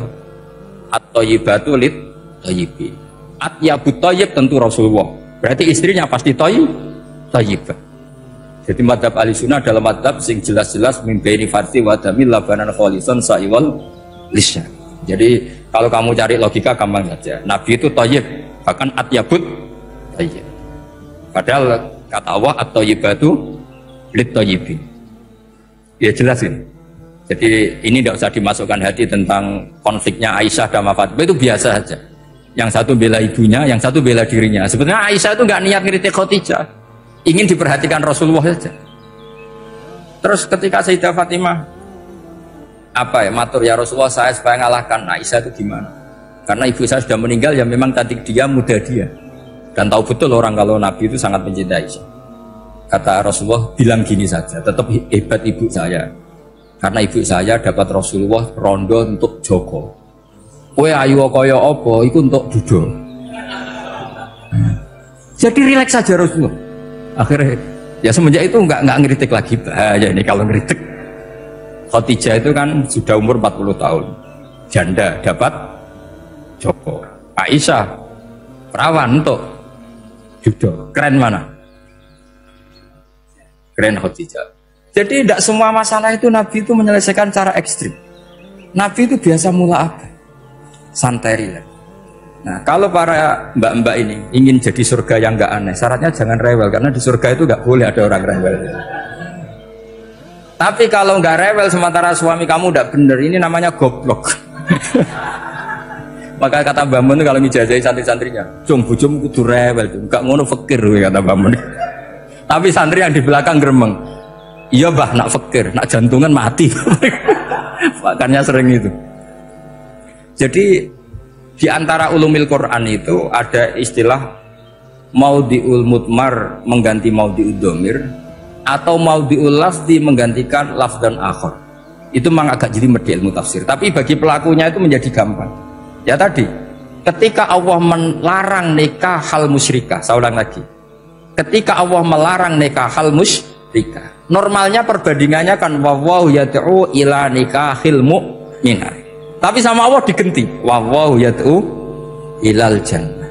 At-thayyibatu lit-thayyibi. At-yabut thayyib tentu Rasulullah. Berarti istrinya pasti thayyibah. Jadi madhab ahli sunnah adalah madhab sing jelas-jelas min baini farsi wa damil labanan khalisan sa'iwal lisya. Jadi kalau kamu cari logika gampang saja. Nabi itu thayyib, bahkan at-yabut thayyib. Padahal kata Allah at-thayyibatu lit-thayyibi. Ya jelas ini. Jadi ini tidak usah dimasukkan hati tentang konfliknya Aisyah dan Fatimah, itu biasa saja. Yang satu bela ibunya, yang satu bela dirinya. Sebenarnya Aisyah itu nggak niat ngiritik Khadijah, ingin diperhatikan Rasulullah saja. Terus ketika Sayyidah Fatimah apa ya matur ya Rasulullah saya supaya ngalahkan Aisyah itu gimana? Karena ibu saya sudah meninggal ya memang cantik dia, muda dia. Dan tahu betul orang kalau Nabi itu sangat mencintai Aisyah. Kata Rasulullah bilang gini saja, tetap hebat ibu saya. Karena ibu saya dapat Rasulullah rondo untuk Joko. Kowe ayu kaya apa iku untuk dudo. Jadi rileks saja Rasulullah. Akhirnya ya semenjak itu enggak ngeritik lagi. Bahaya ini kalau ngeritik. Khadijah itu kan sudah umur 40 tahun. Janda dapat Joko. Aisyah perawan untuk judo. Keren mana? Keren Khadijah. Jadi tidak semua masalah itu Nabi itu menyelesaikan cara ekstrim. Nabi itu biasa mula apa? Santai lah. Nah, kalau para mbak-mbak ini ingin jadi surga yang nggak aneh, syaratnya jangan rewel, karena di surga itu nggak boleh ada orang rewel. Tapi kalau nggak rewel sementara suami kamu udah bener, ini namanya goblok. Maka kata Mbak Mun kalau ngijazahi santri-santrinya, cung bujum kudu rewel, nggak ngono fakir, kata Mbak Mun. Tapi santri yang di belakang gremeng, iya bah nak fakir, nak jantungan mati. Makanya sering itu. Jadi di antara ulumil Quran itu ada istilah maudhi'ul mudmar mengganti maudhi'ud dhamir, atau maudhi'ul lafzi menggantikan lafz dan akhar. Itu memang agak jadi medhi ilmu tafsir, tapi bagi pelakunya itu menjadi gampang. Ya tadi, ketika Allah melarang nikah hal musyrikah, saya ulang lagi. Ketika Allah melarang nikah hal musyrikah, normalnya perbandingannya kan wallahu yad'u ila nikahil mu'minah. Tapi sama Allah digenti, wallahu yad'u ilal jannah.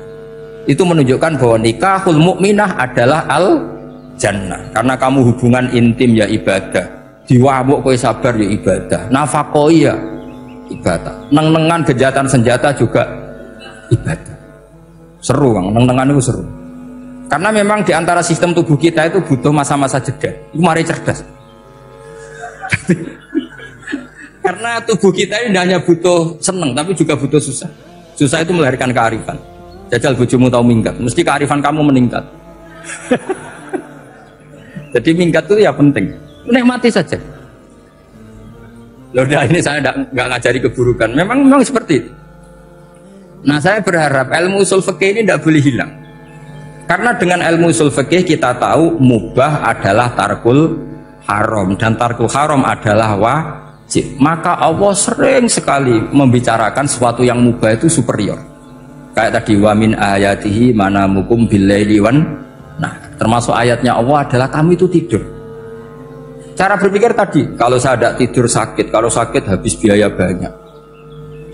Itu menunjukkan bahwa nikahul mu'minah adalah al jannah. Karena kamu hubungan intim ya ibadah, diwamuk kowe sabar ya ibadah, nafaqah ya ibadah, neng-nengan kejahatan senjata juga ibadah. Seru Bang, neng-nengan itu seru. Karena memang di antara sistem tubuh kita itu butuh masa-masa jeda. Itu mari cerdas. Karena tubuh kita ini hanya butuh seneng, tapi juga butuh susah. Susah itu melahirkan kearifan. Jajal bojomu tahu minggat, mesti kearifan kamu meningkat. Jadi minggat itu ya penting. Nikmati saja. Loh, ini saya nggak ngajari keburukan. Memang seperti itu. Nah, saya berharap ilmu usul fikih ini tidak boleh hilang. Karena dengan ilmu usul fikih kita tahu mubah adalah tarkul haram dan tarkul haram adalah wajib. Maka Allah sering sekali membicarakan sesuatu yang mubah itu superior. Kayak tadi wa min ayatihi manamukum billaili wan. Nah, termasuk ayatnya Allah adalah kamu itu tidur. Cara berpikir tadi, kalau saya tidak tidur sakit, kalau sakit habis biaya banyak.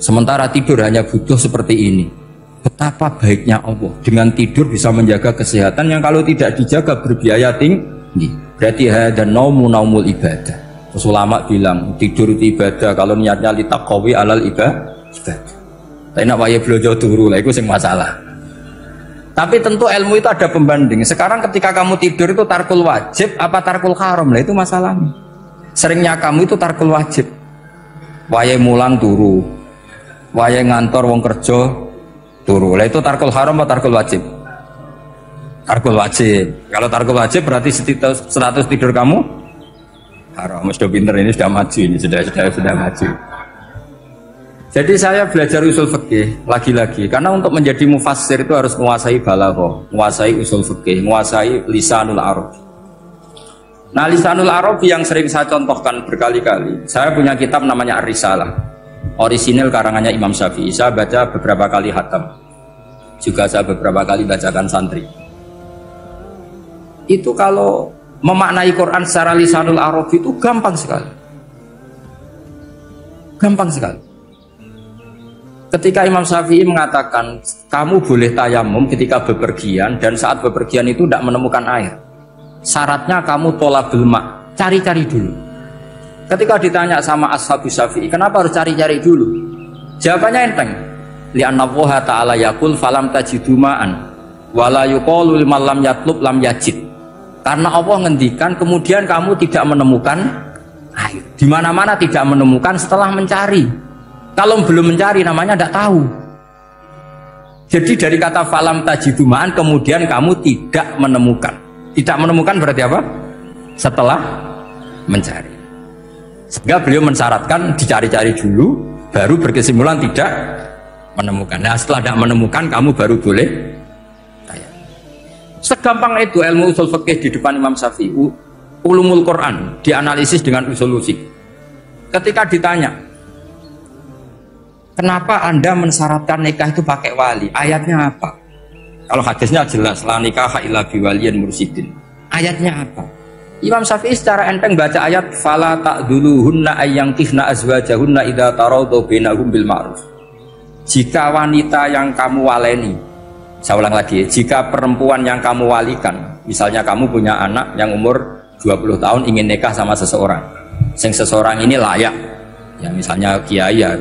Sementara tidur hanya butuh seperti ini. Betapa baiknya Allah dengan tidur bisa menjaga kesehatan yang kalau tidak dijaga berbiaya tinggi. Berarti dan naumul ibadah. Terus ulama bilang tidur itu ibadah kalau niatnya litaqawi alal ibadah. Tapi nak wae blojo turu lah itu sing masalah. Tapi tentu ilmu itu ada pembanding. Sekarang ketika kamu tidur itu tarkul wajib apa tarkul haram, lah itu masalahnya. Seringnya kamu itu tarkul wajib. Wae mulang turu, wae ngantor wong kerja turu. Lah itu tarkul haram apa tarkul wajib? Tarkul wajib. Kalau tarkul wajib berarti status tidur kamu haram. Sudah pinter ini, sudah maju ini, sudah maju. Jadi saya belajar usul fikih lagi-lagi karena untuk menjadi mufassir itu harus menguasai balaghah, menguasai usul fikih, menguasai lisanul arab. Nah, lisanul arab yang sering saya contohkan berkali-kali. Saya punya kitab namanya Ar-Risalah. Orisinil karangannya Imam Syafi'i. Saya baca beberapa kali khatam. Juga saya beberapa kali bacakan santri. Itu kalau memaknai Quran secara lisanul arab itu gampang sekali. Gampang sekali. Ketika Imam Syafi'i mengatakan kamu boleh tayamum ketika bepergian dan saat bepergian itu tidak menemukan air, syaratnya kamu tolabul ma', cari-cari dulu. Ketika ditanya sama ashabu Syafi'i kenapa harus cari-cari dulu, jawabannya enteng. Li'anna Allah ta'ala yaqul falam tajidu ma'an wala yuqalu liman lam yatlub lam yajid. Karena Allah ngendikan kemudian kamu tidak menemukan air. Di mana-mana tidak menemukan setelah mencari. Kalau belum mencari namanya tidak tahu. Jadi dari kata falam tajidumaan kemudian kamu tidak menemukan. Tidak menemukan berarti apa? Setelah mencari. Sehingga beliau mensyaratkan dicari-cari dulu, baru berkesimpulan tidak menemukan. Nah, setelah tidak menemukan kamu baru boleh tanya. Segampang itu ilmu usul fikih di depan Imam Syafi'i. Ulumul Quran dianalisis dengan usul fisik. Ketika ditanya kenapa Anda mensyaratkan nikah itu pakai wali? Ayatnya apa? Kalau hadisnya jelas, la nikaha illa biwaliyin mursyidin. Ayatnya apa? Imam Syafi'i secara enteng baca ayat fala ta'duluhunna ayyankihna azwajahunna idza taradhu bainahum bil ma'ruf. Jika wanita yang kamu waleni, saya ulang lagi, jika perempuan yang kamu walikan, misalnya kamu punya anak yang umur 20 tahun ingin nikah sama seseorang, seseorang ini layak Ya misalnya kiai ya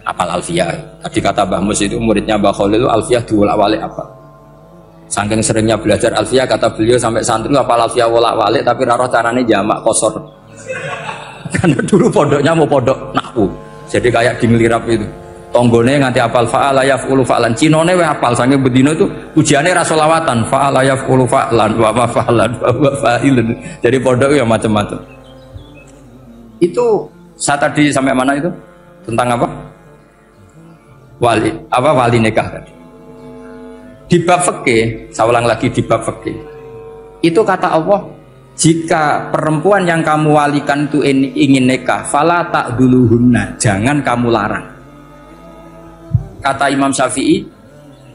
apal alfiyah. Tadi kata Mbah Mus itu muridnya Mbah Khalil alfiyah diwolak-walik apa? Saking seringnya belajar alfiyah kata beliau sampai santri apal alfiyah wolak-walik tapi ra roh carane jamak kosor. Karena dulu pondoknya mau pondok nahwu. Jadi kayak di Ngelirap itu. Tonggone nganti apal fa'ala yaf'ulu fa'lan. Cinone weh apal saking bedino itu ujiane ra selawatan fa'ala yaf'ulu fa'lan wa ma fa'lan wa fa'ilun. Jadi pondok ya macam-macam. Itu saya tadi sampai mana itu? Tentang apa? Wali nikah tadi. Di bab fikih, saya ulang lagi di bab fikih. Itu kata Allah, jika perempuan yang kamu walikan itu ingin nikah, fala ta'duluhunna, jangan kamu larang. Kata Imam Syafi'i,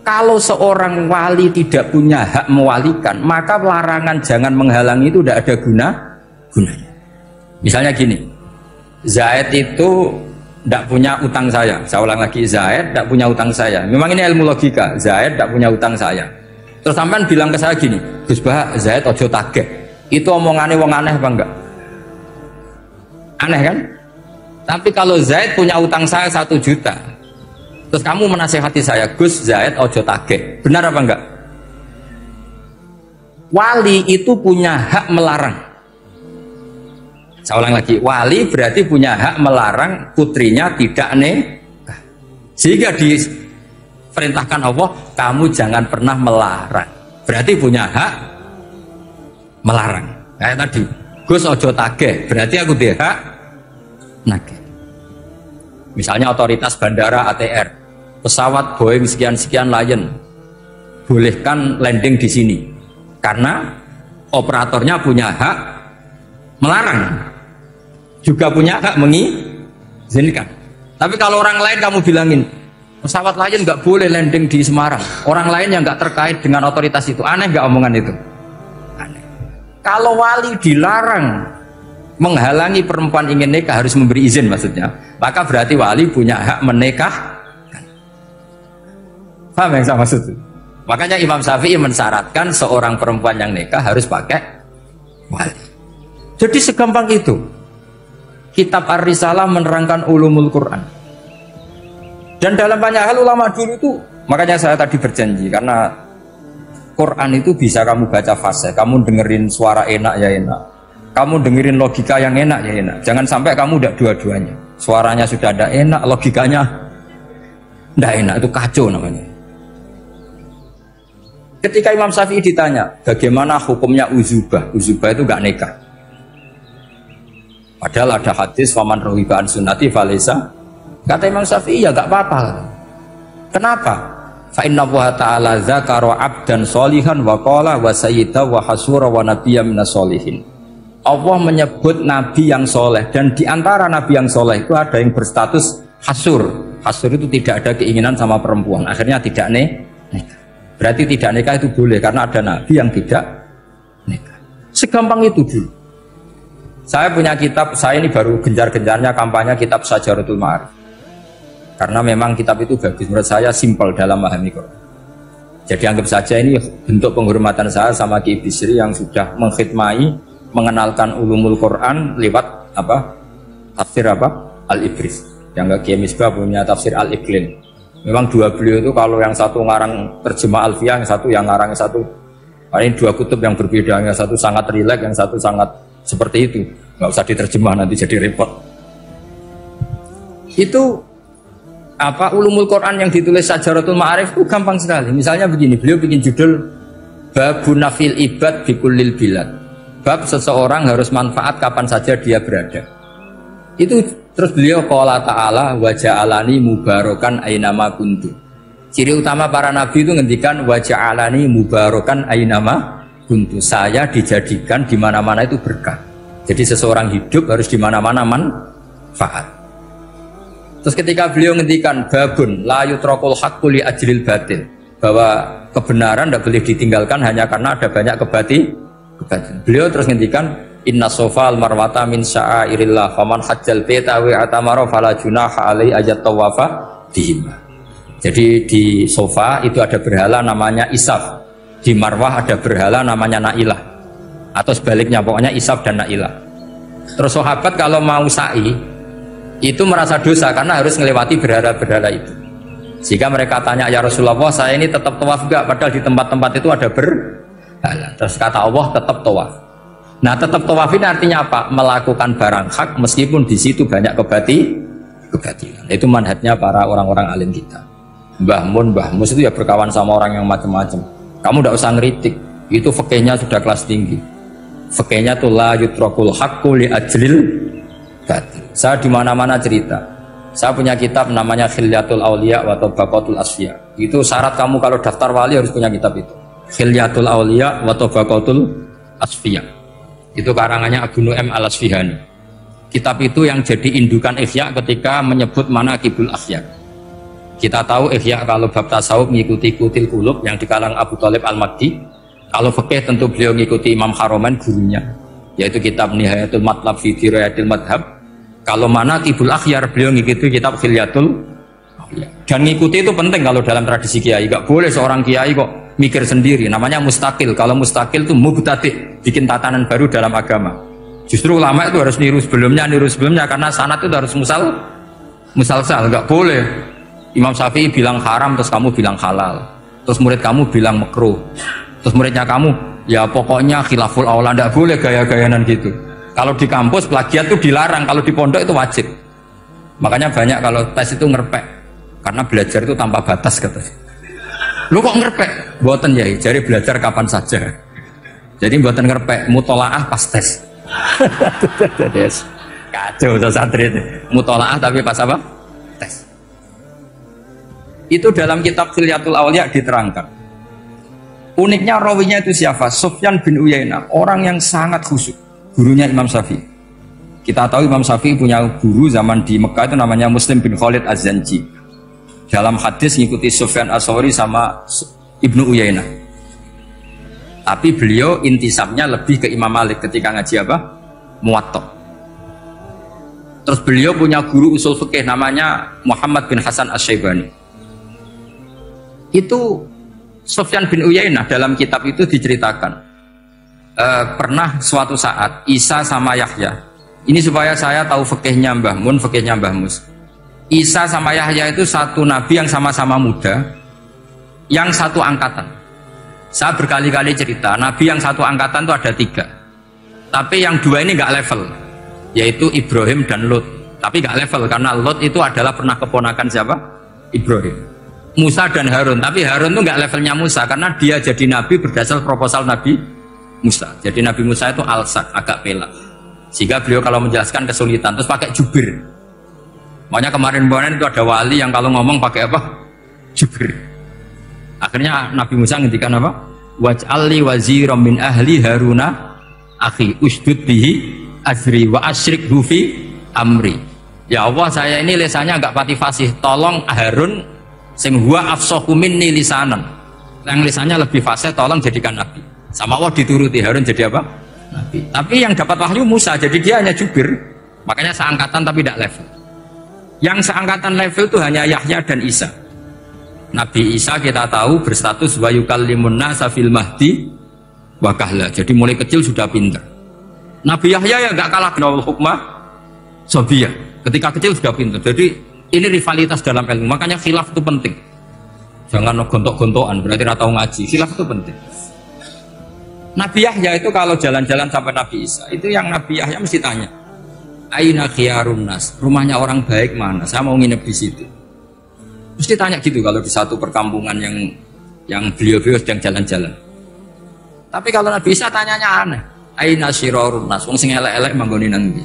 kalau seorang wali tidak punya hak mewalikan, maka larangan jangan menghalangi itu tidak ada gunanya. Misalnya gini, Zaid itu tidak punya utang saya ulang lagi, Zaid tidak punya utang saya. Memang ini ilmu logika, Zaid tidak punya utang saya. Terus sampean bilang ke saya gini, Gus Bah, Zaid ojo tagih. Itu omongannya wong aneh apa enggak? Aneh kan? Tapi kalau Zaid punya utang saya 1 juta, terus kamu menasihati saya, Gus, Zaid ojo tagih, benar apa enggak? Wali itu punya hak melarang. Saya ulang lagi, wali berarti punya hak melarang putrinya tidak nikah. Sehingga diperintahkan Allah, kamu jangan pernah melarang. Berarti punya hak melarang. Kayak tadi, Gus ojo tagih, berarti aku dia hak nagih. Misalnya otoritas bandara ATR, pesawat Boeing sekian-sekian Lion, bolehkan landing di sini. Karena operatornya punya hak melarang. Juga punya hak mengizinkan. Tapi kalau orang lain kamu bilangin pesawat Lion nggak boleh landing di Semarang, orang lain yang nggak terkait dengan otoritas itu, aneh nggak omongan itu? Aneh. Kalau wali dilarang menghalangi perempuan ingin nikah harus memberi izin maksudnya, maka berarti wali punya hak menikah. Paham yang saya maksud? Makanya Imam Syafi'i mensyaratkan seorang perempuan yang nikah harus pakai wali. Jadi segampang itu. Kitab Ar-Risalah menerangkan ulumul Quran. Dan dalam banyak hal ulama dulu itu, makanya saya tadi berjanji, karena Quran itu bisa kamu baca fase, kamu dengerin suara enak ya enak, kamu dengerin logika yang enak ya enak. Jangan sampai kamu udah dua-duanya. Suaranya sudah ada enak, logikanya tidak enak, itu kacau namanya. Ketika Imam Syafi'i ditanya, bagaimana hukumnya uzubah? Uzubah itu gak nikah. Padahal ada hadis faman rohibaan sunnati falesa. Kata Imam Syafi'i ya gak apa-apa. Kenapa? Fa inna Allah ta'ala dzakara 'abdan sholihan wa qala wa sayyida wa hasura wa nabiyya minas sholihin. Allah menyebut nabi yang soleh, dan di antara nabi yang soleh itu ada yang berstatus hasur. Hasur itu tidak ada keinginan sama perempuan, akhirnya tidak nikah. Berarti tidak nikah itu boleh karena ada nabi yang tidak nikah. Segampang itu dulu. Saya punya kitab, saya ini baru gencar-gencarnya kampanye kitab Syajaratul Ma'arif. Karena memang kitab itu bagus, menurut saya simpel dalam memahami Quran. Jadi anggap saja ini bentuk penghormatan saya sama Ki Bisri yang sudah mengkhidmai, mengenalkan ulumul Quran lewat apa? Tafsir apa? Al-Ibris. Yang Ki Misbah punya tafsir Al-Iqlin. Memang dua beliau itu, kalau yang satu ngarang terjemah Alfiyah, yang satu yang ngarang satu. Ini dua kutub yang berbeda, yang satu sangat rileks, yang satu sangat seperti itu, nggak usah diterjemah nanti jadi repot. Itu apa ulumul Quran yang ditulis Syajaratul Ma'arif itu gampang sekali. Misalnya begini, beliau bikin judul Babun Nafil Ibad Bikullil Bilad. Bab seseorang harus manfaat kapan saja dia berada. Itu terus beliau qala ta'ala wa ja'alani mubarakan ainama kuntu. Ciri utama para nabi itu ngendikan wa ja'alani mubarakan ainama kuntu, saya dijadikan di mana-mana itu berkah. Jadi seseorang hidup harus di mana-mana manfaat. Terus ketika beliau ngendikan babun la yutrakul haqqu li ajril batil, bahwa kebenaran tidak boleh ditinggalkan hanya karena ada banyak kebatilan. Beliau terus ngendikan inna sofal marwata min sya'airillah faman hajjal baita wa atamara fala junaha alai ajat tawafa dihima. Jadi di sofa itu ada berhala namanya Isaf. Di Marwah ada berhala namanya Nailah, atau sebaliknya, pokoknya Isaf dan Nailah. Terus sahabat kalau mau sa'i itu merasa dosa karena harus melewati berhala-berhala itu. Jika mereka tanya, ya Rasulullah, saya ini tetap tawaf enggak? Padahal di tempat-tempat itu ada berhala. Terus kata Allah, tetap tawaf. Nah, tetap tawaf ini artinya apa? Melakukan barang hak meskipun di situ banyak kebatilan. Itu manhajnya para orang-orang alim kita. Mbah Mun, Mbah Mus itu ya berkawan sama orang yang macam-macam. Kamu tidak usah ngeritik. Itu fikihnya sudah kelas tinggi. Fikihnya tuh la yutrakul haqqu li ajlil batil. Saya di mana-mana cerita. Saya punya kitab namanya Khilyatul Auliya wa Tabaqatul Asfiya. Itu syarat kamu kalau daftar wali harus punya kitab itu. Khilyatul Auliya wa Tabaqatul Asfiya. Itu karangannya Abu Nu'aim Al-Asfihani. Kitab itu yang jadi indukan Ihya ketika menyebut manaqibul Ihya. Kita tahu Ihya kalau bab tasawuf mengikuti Kutil Qulub yang di kalangan Abu Thalib Al-Makki. Kalau fikih tentu beliau mengikuti Imam Haramain gurunya, yaitu kitab Nihayatul Matlab fi Dirayatil Madhab. Kalau manaqibul akhyar beliau mengikuti kitab Khilyatul Auliya. Dan mengikuti itu penting kalau dalam tradisi kiai. Gak boleh seorang kiai kok mikir sendiri, namanya mustaqil. Kalau mustaqil itu mubtadi', bikin tatanan baru dalam agama. Justru ulama itu harus niru sebelumnya karena sanad itu harus musalsal. Gak boleh Imam Syafi'i bilang haram terus kamu bilang halal, terus murid kamu bilang makruh, terus muridnya kamu ya pokoknya khilaful aula. Tidak boleh gaya-gayanan gitu. Kalau di kampus plagiat itu dilarang, kalau di pondok itu wajib. Makanya banyak kalau tes itu ngerpek karena belajar itu tanpa batas katanya. Lu kok ngerpek? Mboten ya, jari belajar kapan saja. Jadi mboten ngerpek, mutolaah pas tes. Kacau tuh santri itu. Mutolaah tapi pas apa? Tes. Itu dalam kitab Khilyatul Auliya diterangkan. Uniknya rawinya itu siapa? Sufyan bin Uyainah, orang yang sangat khusyuk, gurunya Imam Syafi'i. Kita tahu Imam Syafi'i punya guru zaman di Mekah itu namanya Muslim bin Khalid Az-Zanji. Dalam hadis ngikuti Sufyan As-Sawri sama Ibnu Uyainah. Tapi beliau intisabnya lebih ke Imam Malik ketika ngaji apa? Muwatta. Terus beliau punya guru usul fikih namanya Muhammad bin Hasan Asy-Syaibani. Itu Sufyan bin Uyainah dalam kitab itu diceritakan pernah suatu saat Isa sama Yahya. Ini supaya saya tahu fikihnya Mbah Mun, fikihnya Mbah Mus. Isa sama Yahya itu satu nabi yang sama-sama muda, yang satu angkatan. Saya berkali-kali cerita, nabi yang satu angkatan itu ada 3, tapi yang 2 ini nggak level, yaitu Ibrahim dan Lot. Tapi nggak level karena Lot itu adalah pernah keponakan siapa? Ibrahim. Musa dan Harun, tapi Harun itu nggak levelnya Musa karena dia jadi nabi berdasar proposal Nabi Musa. Jadi Nabi Musa itu alsak, agak pelak, sehingga beliau kalau menjelaskan kesulitan terus pakai jubir. Makanya kemarin-kemarin itu ada wali yang kalau ngomong pakai apa? Jubir. Akhirnya Nabi Musa ngendikan apa? Waj'alli waziran min ahli Haruna akhi usdud bihi azri wa asyrikhu fi amri. Ya Allah, saya ini lisannya enggak pati fasih, tolong Harun sing huwa afsahu minni lisanan. Yang lisannya lebih fasih tolong jadikan nabi. Sama Allah dituruti, Harun jadi apa? Nabi. Tapi yang dapat wahyu Musa, jadi dia hanya jubir. Makanya seangkatan tapi tidak level. Yang seangkatan level itu hanya Yahya dan Isa. Nabi Isa kita tahu berstatus wa yukallimun nasa fil mahdi wa kahla. Jadi mulai kecil sudah pintar. Nabi Yahya ya enggak kalah dengan hukmah sobiyah. Ketika kecil sudah pintar. Jadi ini rivalitas dalam ilmu. Makanya khilaf itu penting. Jangan gontok-gontokan berarti ora tahu ngaji. Khilaf itu penting. Nabi Yahya itu kalau jalan-jalan sampai Nabi Isa, itu yang Nabi Yahya mesti tanya, aina khiyarun nas, rumahnya orang baik mana? Saya mau nginep di situ. Mesti tanya gitu kalau di satu perkampungan yang beliau-beliau sedang jalan-jalan. Tapi kalau Nabi Isa tanyanya aneh, aina syirarun nas, wong sing elek-elek manggoni nang ndi.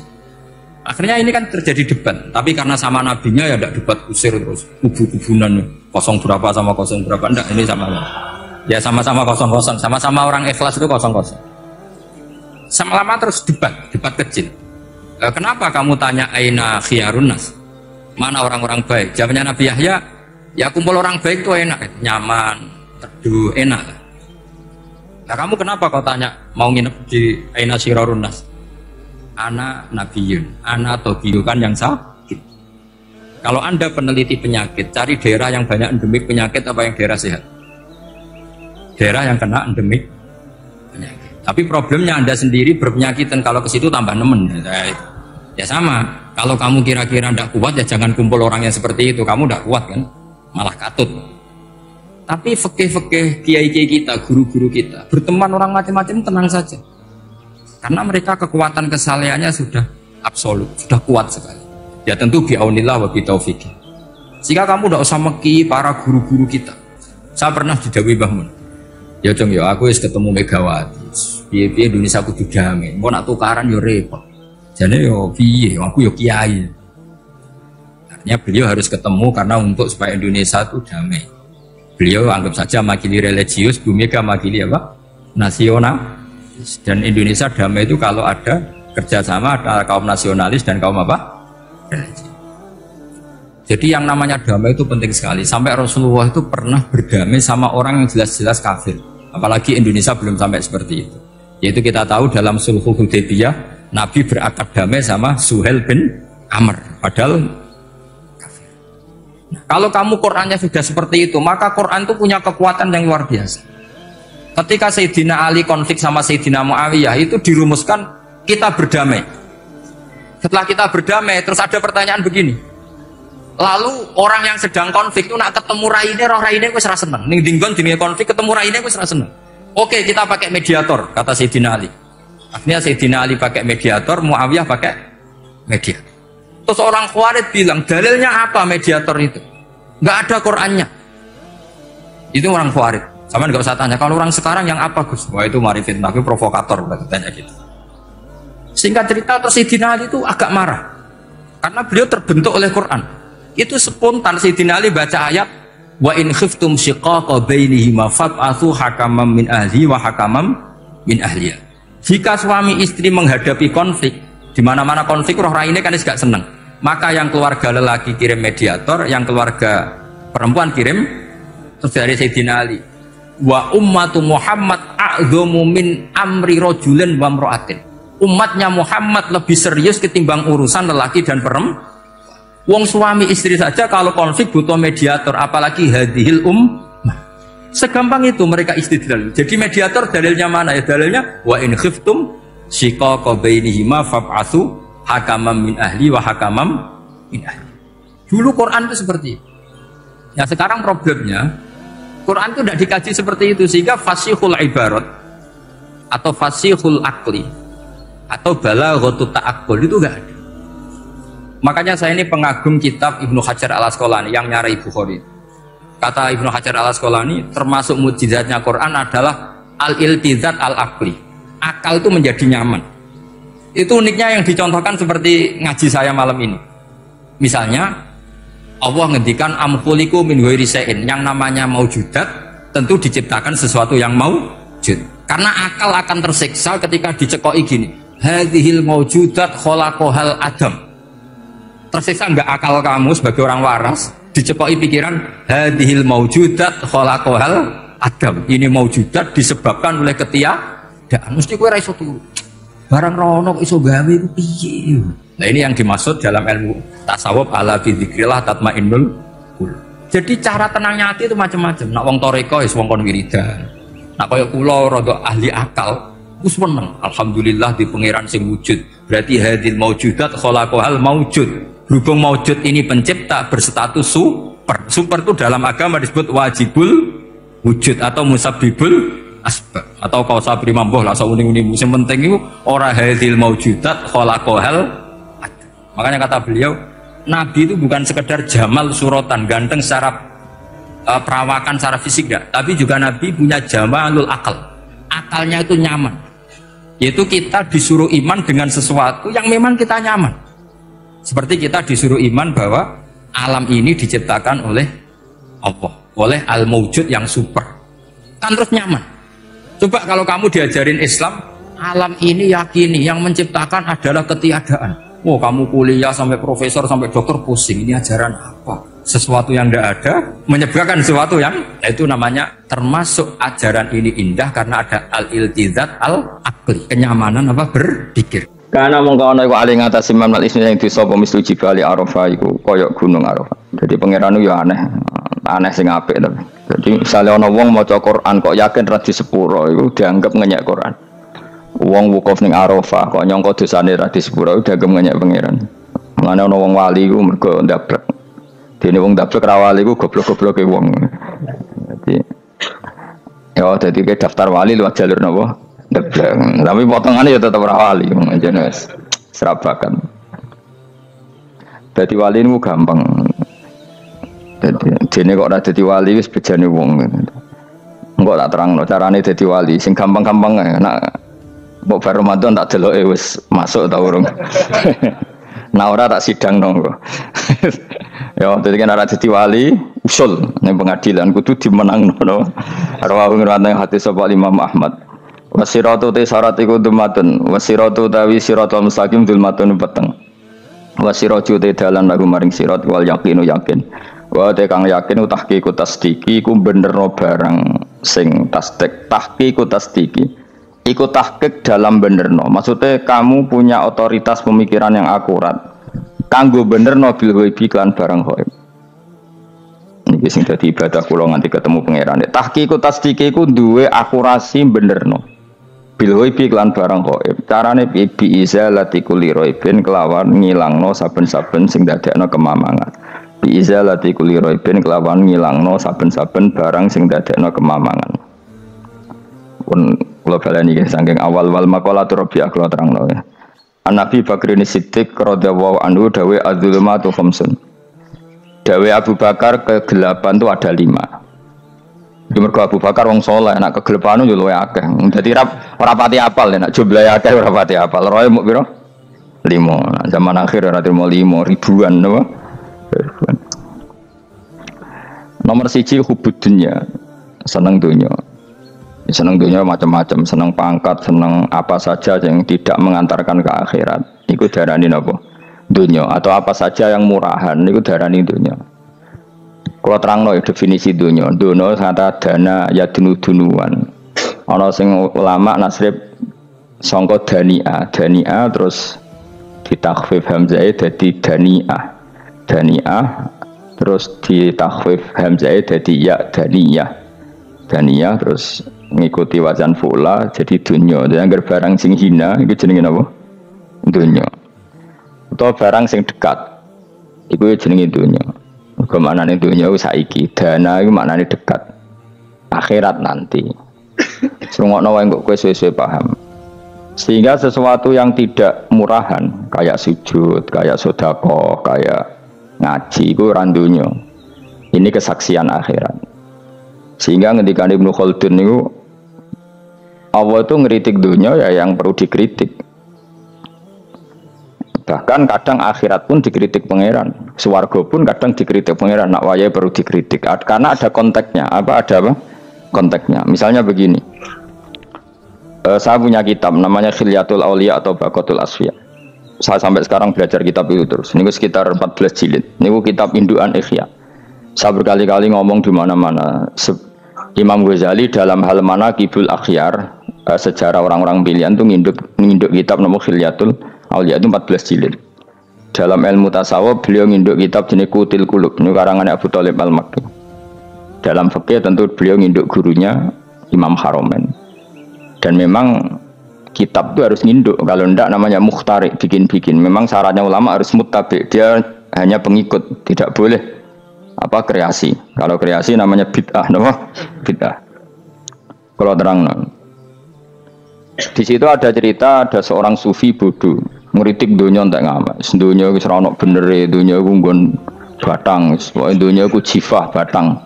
Akhirnya ini kan terjadi debat, tapi karena sama nabinya ya tidak debat kusir terus kubu-kubunan kosong berapa sama kosong berapa, enggak, ini sama ya sama-sama kosong-kosong, sama-sama orang ikhlas itu kosong-kosong. Selama terus debat kecil. Kenapa kamu tanya aina khiyarun nas? Mana orang-orang baik? Jawabnya Nabi Yahya, ya kumpul orang baik itu enak, nyaman, teduh, enak. Nah kamu kenapa kau tanya mau nginep di aina syirarun nas? Ana nabiyun, ana tobiukan yang sakit. Kalau anda peneliti penyakit, cari daerah yang banyak endemik penyakit apa yang daerah sehat? Daerah yang kena endemik penyakit. Tapi problemnya anda sendiri berpenyakit dan kalau ke situ tambah nemen. Ya sama. Kalau kamu kira-kira tidak kuat ya jangan kumpul orang yang seperti itu. Kamu tidak kuat kan, malah katut. Tapi fikih-fikih kiai-kiai kita, guru-guru kita, berteman orang macam-macam tenang saja. Karena mereka kekuatan kesalehannya sudah absolut, sudah kuat sekali. Ya tentu bi'aunillah wa bitaufiqih. Sehingga kamu tidak usah meki para guru-guru kita. Saya pernah didhawuhi Mbah Mun. Ya Jong, ya aku wis ketemu Megawati. Piye-piye Indonesia kudu damai. Mau nak tukaran yo repot. Jadi yo piye, aku yo kiai. Artinya beliau harus ketemu karena untuk supaya Indonesia itu damai. Beliau anggap saja makili religius, Bu Mega makili apa? Nasional. Dan Indonesia damai itu kalau ada kerjasama antara kaum nasionalis dan kaum apa? Religius. Jadi yang namanya damai itu penting sekali. Sampai Rasulullah itu pernah berdamai sama orang yang jelas-jelas kafir. Apalagi Indonesia belum sampai seperti itu. Yaitu kita tahu dalam Sulhul Hudaybiyah, Nabi berakad damai sama Suhail bin Amr. Padahal kafir. Nah, kalau kamu Qurannya sudah seperti itu, maka Quran itu punya kekuatan yang luar biasa. Ketika Sayyidina Ali konflik sama Sayyidina Muawiyah, itu dirumuskan kita berdamai. Setelah kita berdamai, terus ada pertanyaan begini. Lalu orang yang sedang konflik itu nak ketemu raine, roh raine wis ra seneng. Ning dinggon jenenge konflik ketemu raine wis ra seneng. Oke, kita pakai mediator, kata Sayyidina Ali. Akhirnya Sayyidina Ali pakai mediator, Muawiyah pakai mediator. Terus orang Khawarij bilang, dalilnya apa mediator itu? Nggak ada Qur'annya. Itu orang Khawarij. Sama nggak usah tanya. Kalau orang sekarang yang apa Gus? Wah itu mari fitnah, itu provokator, tanya gitu. Singkat cerita, terus Sayyidina Ali itu agak marah karena beliau terbentuk oleh Quran. Itu spontan Sayyidina Ali baca ayat wa in khiftum shiqaqa bainihima fab'atsu hakaman min ahli wa hakaman min ahliya. Jika suami istri menghadapi konflik, di mana-mana konflik roh raine kan gak seneng. Maka yang keluarga lelaki kirim mediator, yang keluarga perempuan kirim. Terus dari Sayyidina Ali wa ummatu Muhammad a'dhamu min amri rajulin wa imra'atin. Umatnya Muhammad lebih serius ketimbang urusan lelaki dan perempuan. Wong suami istri saja kalau konflik butuh mediator, apalagi hadhil ummah. Segampang itu mereka istidlal. Jadi mediator dalilnya mana ya? Dalilnya wa in khiftum shiqaqa bainihima fab'atsu hakaman min ahli wa hakaman min ahli. Dulu Quran itu seperti itu. Ya sekarang problemnya Quran itu tidak dikaji seperti itu, sehingga fasihul ibarat atau fasihul akli atau balaghatut ta'aqqul itu enggak ada. Makanya saya ini pengagum kitab Ibnu Hajar al-Asqalani yang nyarai Bukhari. Kata Ibnu Hajar al-Asqalani, termasuk mukjizatnya Quran adalah al-iltizat al-aqli. Akal itu menjadi nyaman. Itu uniknya yang dicontohkan seperti ngaji saya malam ini. Misalnya Allah ngendikan amkhuliku min ghairi syai'in, yang namanya maujudat tentu diciptakan sesuatu yang maujud. Karena akal akan tersiksa ketika dicekoi gini. Hadhil maujudat khalaqahal adam. Tersiksa enggak akal kamu sebagai orang waras dicekoi pikiran hadhil maujudat khalaqahal adam. Ini maujudat disebabkan oleh ketiadaan. Mesti kowe ra iso turu. Barang rono kok iso gawe iku piye? Nah ini yang dimaksud dalam ilmu tasawuf ala fi dzikrillah tatmainnul qulub. Jadi cara tenangnya hati itu macam-macam. Nak wong toreko wis wong kon wiridan. Nak kaya kula rada ahli akal, wis meneng. Alhamdulillah di pangeran sing wujud. Berarti hadhil maujudat khalaqahal maujud. Berhubung maujud ini pencipta berstatus super. Super itu dalam agama disebut wajibul wujud atau musabbibul asbab atau kausa primamboh lah sauning-uning musim penting itu ora hadhil maujudat khalaqahal. Makanya kata beliau, Nabi itu bukan sekedar jamal suratan, ganteng secara perawakan, secara fisik enggak, tapi juga Nabi punya jamalul akal. Akalnya itu nyaman. Yaitu kita disuruh iman dengan sesuatu yang memang kita nyaman. Seperti kita disuruh iman bahwa alam ini diciptakan oleh Allah, oleh al-mawjud yang super. Kan terus nyaman. Coba kalau kamu diajarin Islam, alam ini yakini yang menciptakan adalah ketiadaan. Oh, kamu kuliah sampai profesor, sampai dokter pusing. Ini ajaran apa? Sesuatu yang tidak ada menyebabkan sesuatu yang itu namanya termasuk ajaran ini indah karena ada al-iltizat al-aqli, kenyamanan apa berpikir. Karena mengkawana iku ali ngatasi mamal ismi yang disapa mislu jibali Arafah iku koyok gunung Arafah. Jadi pangeran yo aneh sing apik tapi. Jadi misalnya ana wong maca Quran kok yakin ra di sepuro iku dianggap ngenyek Quran. Wong wukuf ning Arafah kok nyangka dosane ra di sepuro dianggap ngenyek pangeran. Mulane ana wong wali iku mergo ndablek. Dene wong ndablek ra wali iku goblok-gobloke wong. Jadi kayak daftar wali lewat jalur napa? Ndablek. Tapi potongannya ya tetap ra wali, jenenge wis serabakan. Dadi wali niku gampang. Dene kok ora dadi wali wis bejane wong. Engko tak terangno carane dadi wali sing gampang-gampang nek mbok bar Ramadan tak deloke wis masuk ta urung. Nah ora tak sidang nongko. Ya dadi kan ora dadi wali usul ning pengadilan kudu dimenangno no. Rawahu ngrawatane hati sapa Imam Ahmad. Wasiratu te syarat iku dumatun, wasiratu tawi siratal mustaqim dulmatun peteng. Wasiratu te dalan lagu maring sirat wal yaqinu yakin. Wa te kang yakin tahqiqu tasdiki ku benerno barang sing tasdik. Tahqiqu tasdiki iku tahqiq dalam benerno. Maksudnya kamu punya otoritas pemikiran yang akurat. Kanggo benerno bil ghaibi lan barang ghaib. Niki sing dadi ibadah kula nganti ketemu pangeran. Tahqiqu tasdiki ku duwe akurasi benerno. Bil ghaibi lan barang ghaib. Carane bi izalati kulli ghaibin kelawan ngilangno saben-saben sing dadekno kemamangan. Bi izalati kulli ghaibin kelawan ngilangno saben-saben barang sing dadekno kemamangan. Pun kula baleni nggih saking awal wal maqalatur rabi'ah kula terangno ya. An-Nabi Bakrin Siddiq radhiyallahu anhu dawe az-zulumatu khamsun. Dawe Abu Bakar kegelapan itu ada 5. Mergo Abu Bakar wong saleh, nek kegelapan yo luwih akeh. Dadi ora pati apal nek jumlahe akeh ora pati apal. Roe muk pira? 5. Nah, zaman akhir ora trimo 5 ribuan napa? Ribuan. Nomor 1 hubud dunya. Seneng dunya. Seneng dunia macam-macam, seneng pangkat, seneng apa saja yang tidak mengantarkan ke akhirat. Iku darani napa? Dunia atau apa saja yang murahan iku darani dunia. Kalau terangno definisi dunia, dunia kata dana ya dunuan. Ana sing ulama nasrib sangka dania terus ditakhfif hamzah dadi daniah terus ditakhfif hamzah dadi ya daniyah terus ngikuti wazan fula jadi dunya. Dan anggar barang sing hina iku jenenge napa? Dunya. Utawa barang sing dekat iku jenenge dunya. Mergo maknane dunya wis saiki, dana iku maknane dekat. Akhirat nanti. Srungokno wae kok kowe suwe-suwe paham. Sehingga sesuatu yang tidak murahan kayak sujud, kayak sedekah, kayak ngaji iku ora dunya. Ini kesaksian akhirat. Sehingga ketika Ibnu Khaldun niku Allah itu ngeritik dunia ya yang perlu dikritik. Bahkan kadang akhirat pun dikritik pangeran, swarga pun kadang dikritik pangeran. Nak waya perlu dikritik karena ada konteksnya. Ada apa? Konteksnya. Misalnya begini. Saya punya kitab namanya Khilyatul Auliya atau Baqatul Asfiya. Saya sampai sekarang belajar kitab itu terus. Ini sekitar 14 jilid. Ini kitab indukan Ihya. Saya berkali-kali ngomong di mana-mana. Imam Ghazali dalam hal mana Kibul Akhyar sejarah orang-orang pilihan itu nginduk kitab nama Khilyatul Auliya itu 14 jilid. Dalam ilmu tasawuf beliau nginduk kitab jenis Qutil Qulub, ini karangan Abu Thalib Al-Makki. Dalam fikih tentu beliau nginduk gurunya Imam Haromen. Dan memang kitab itu harus nginduk, kalau tidak namanya mukhtarik, bikin-bikin. Memang syaratnya ulama harus muttabi, dia hanya pengikut, tidak boleh kreasi. Kalau kreasi namanya bid'ah, bid'ah. Kalau terang, di situ ada cerita ada seorang sufi bodoh, ngritik dunia entek ngamak. Dunia wis ora ono benere, dunia ku nggon batang, pokoke dunia ku jifah batang.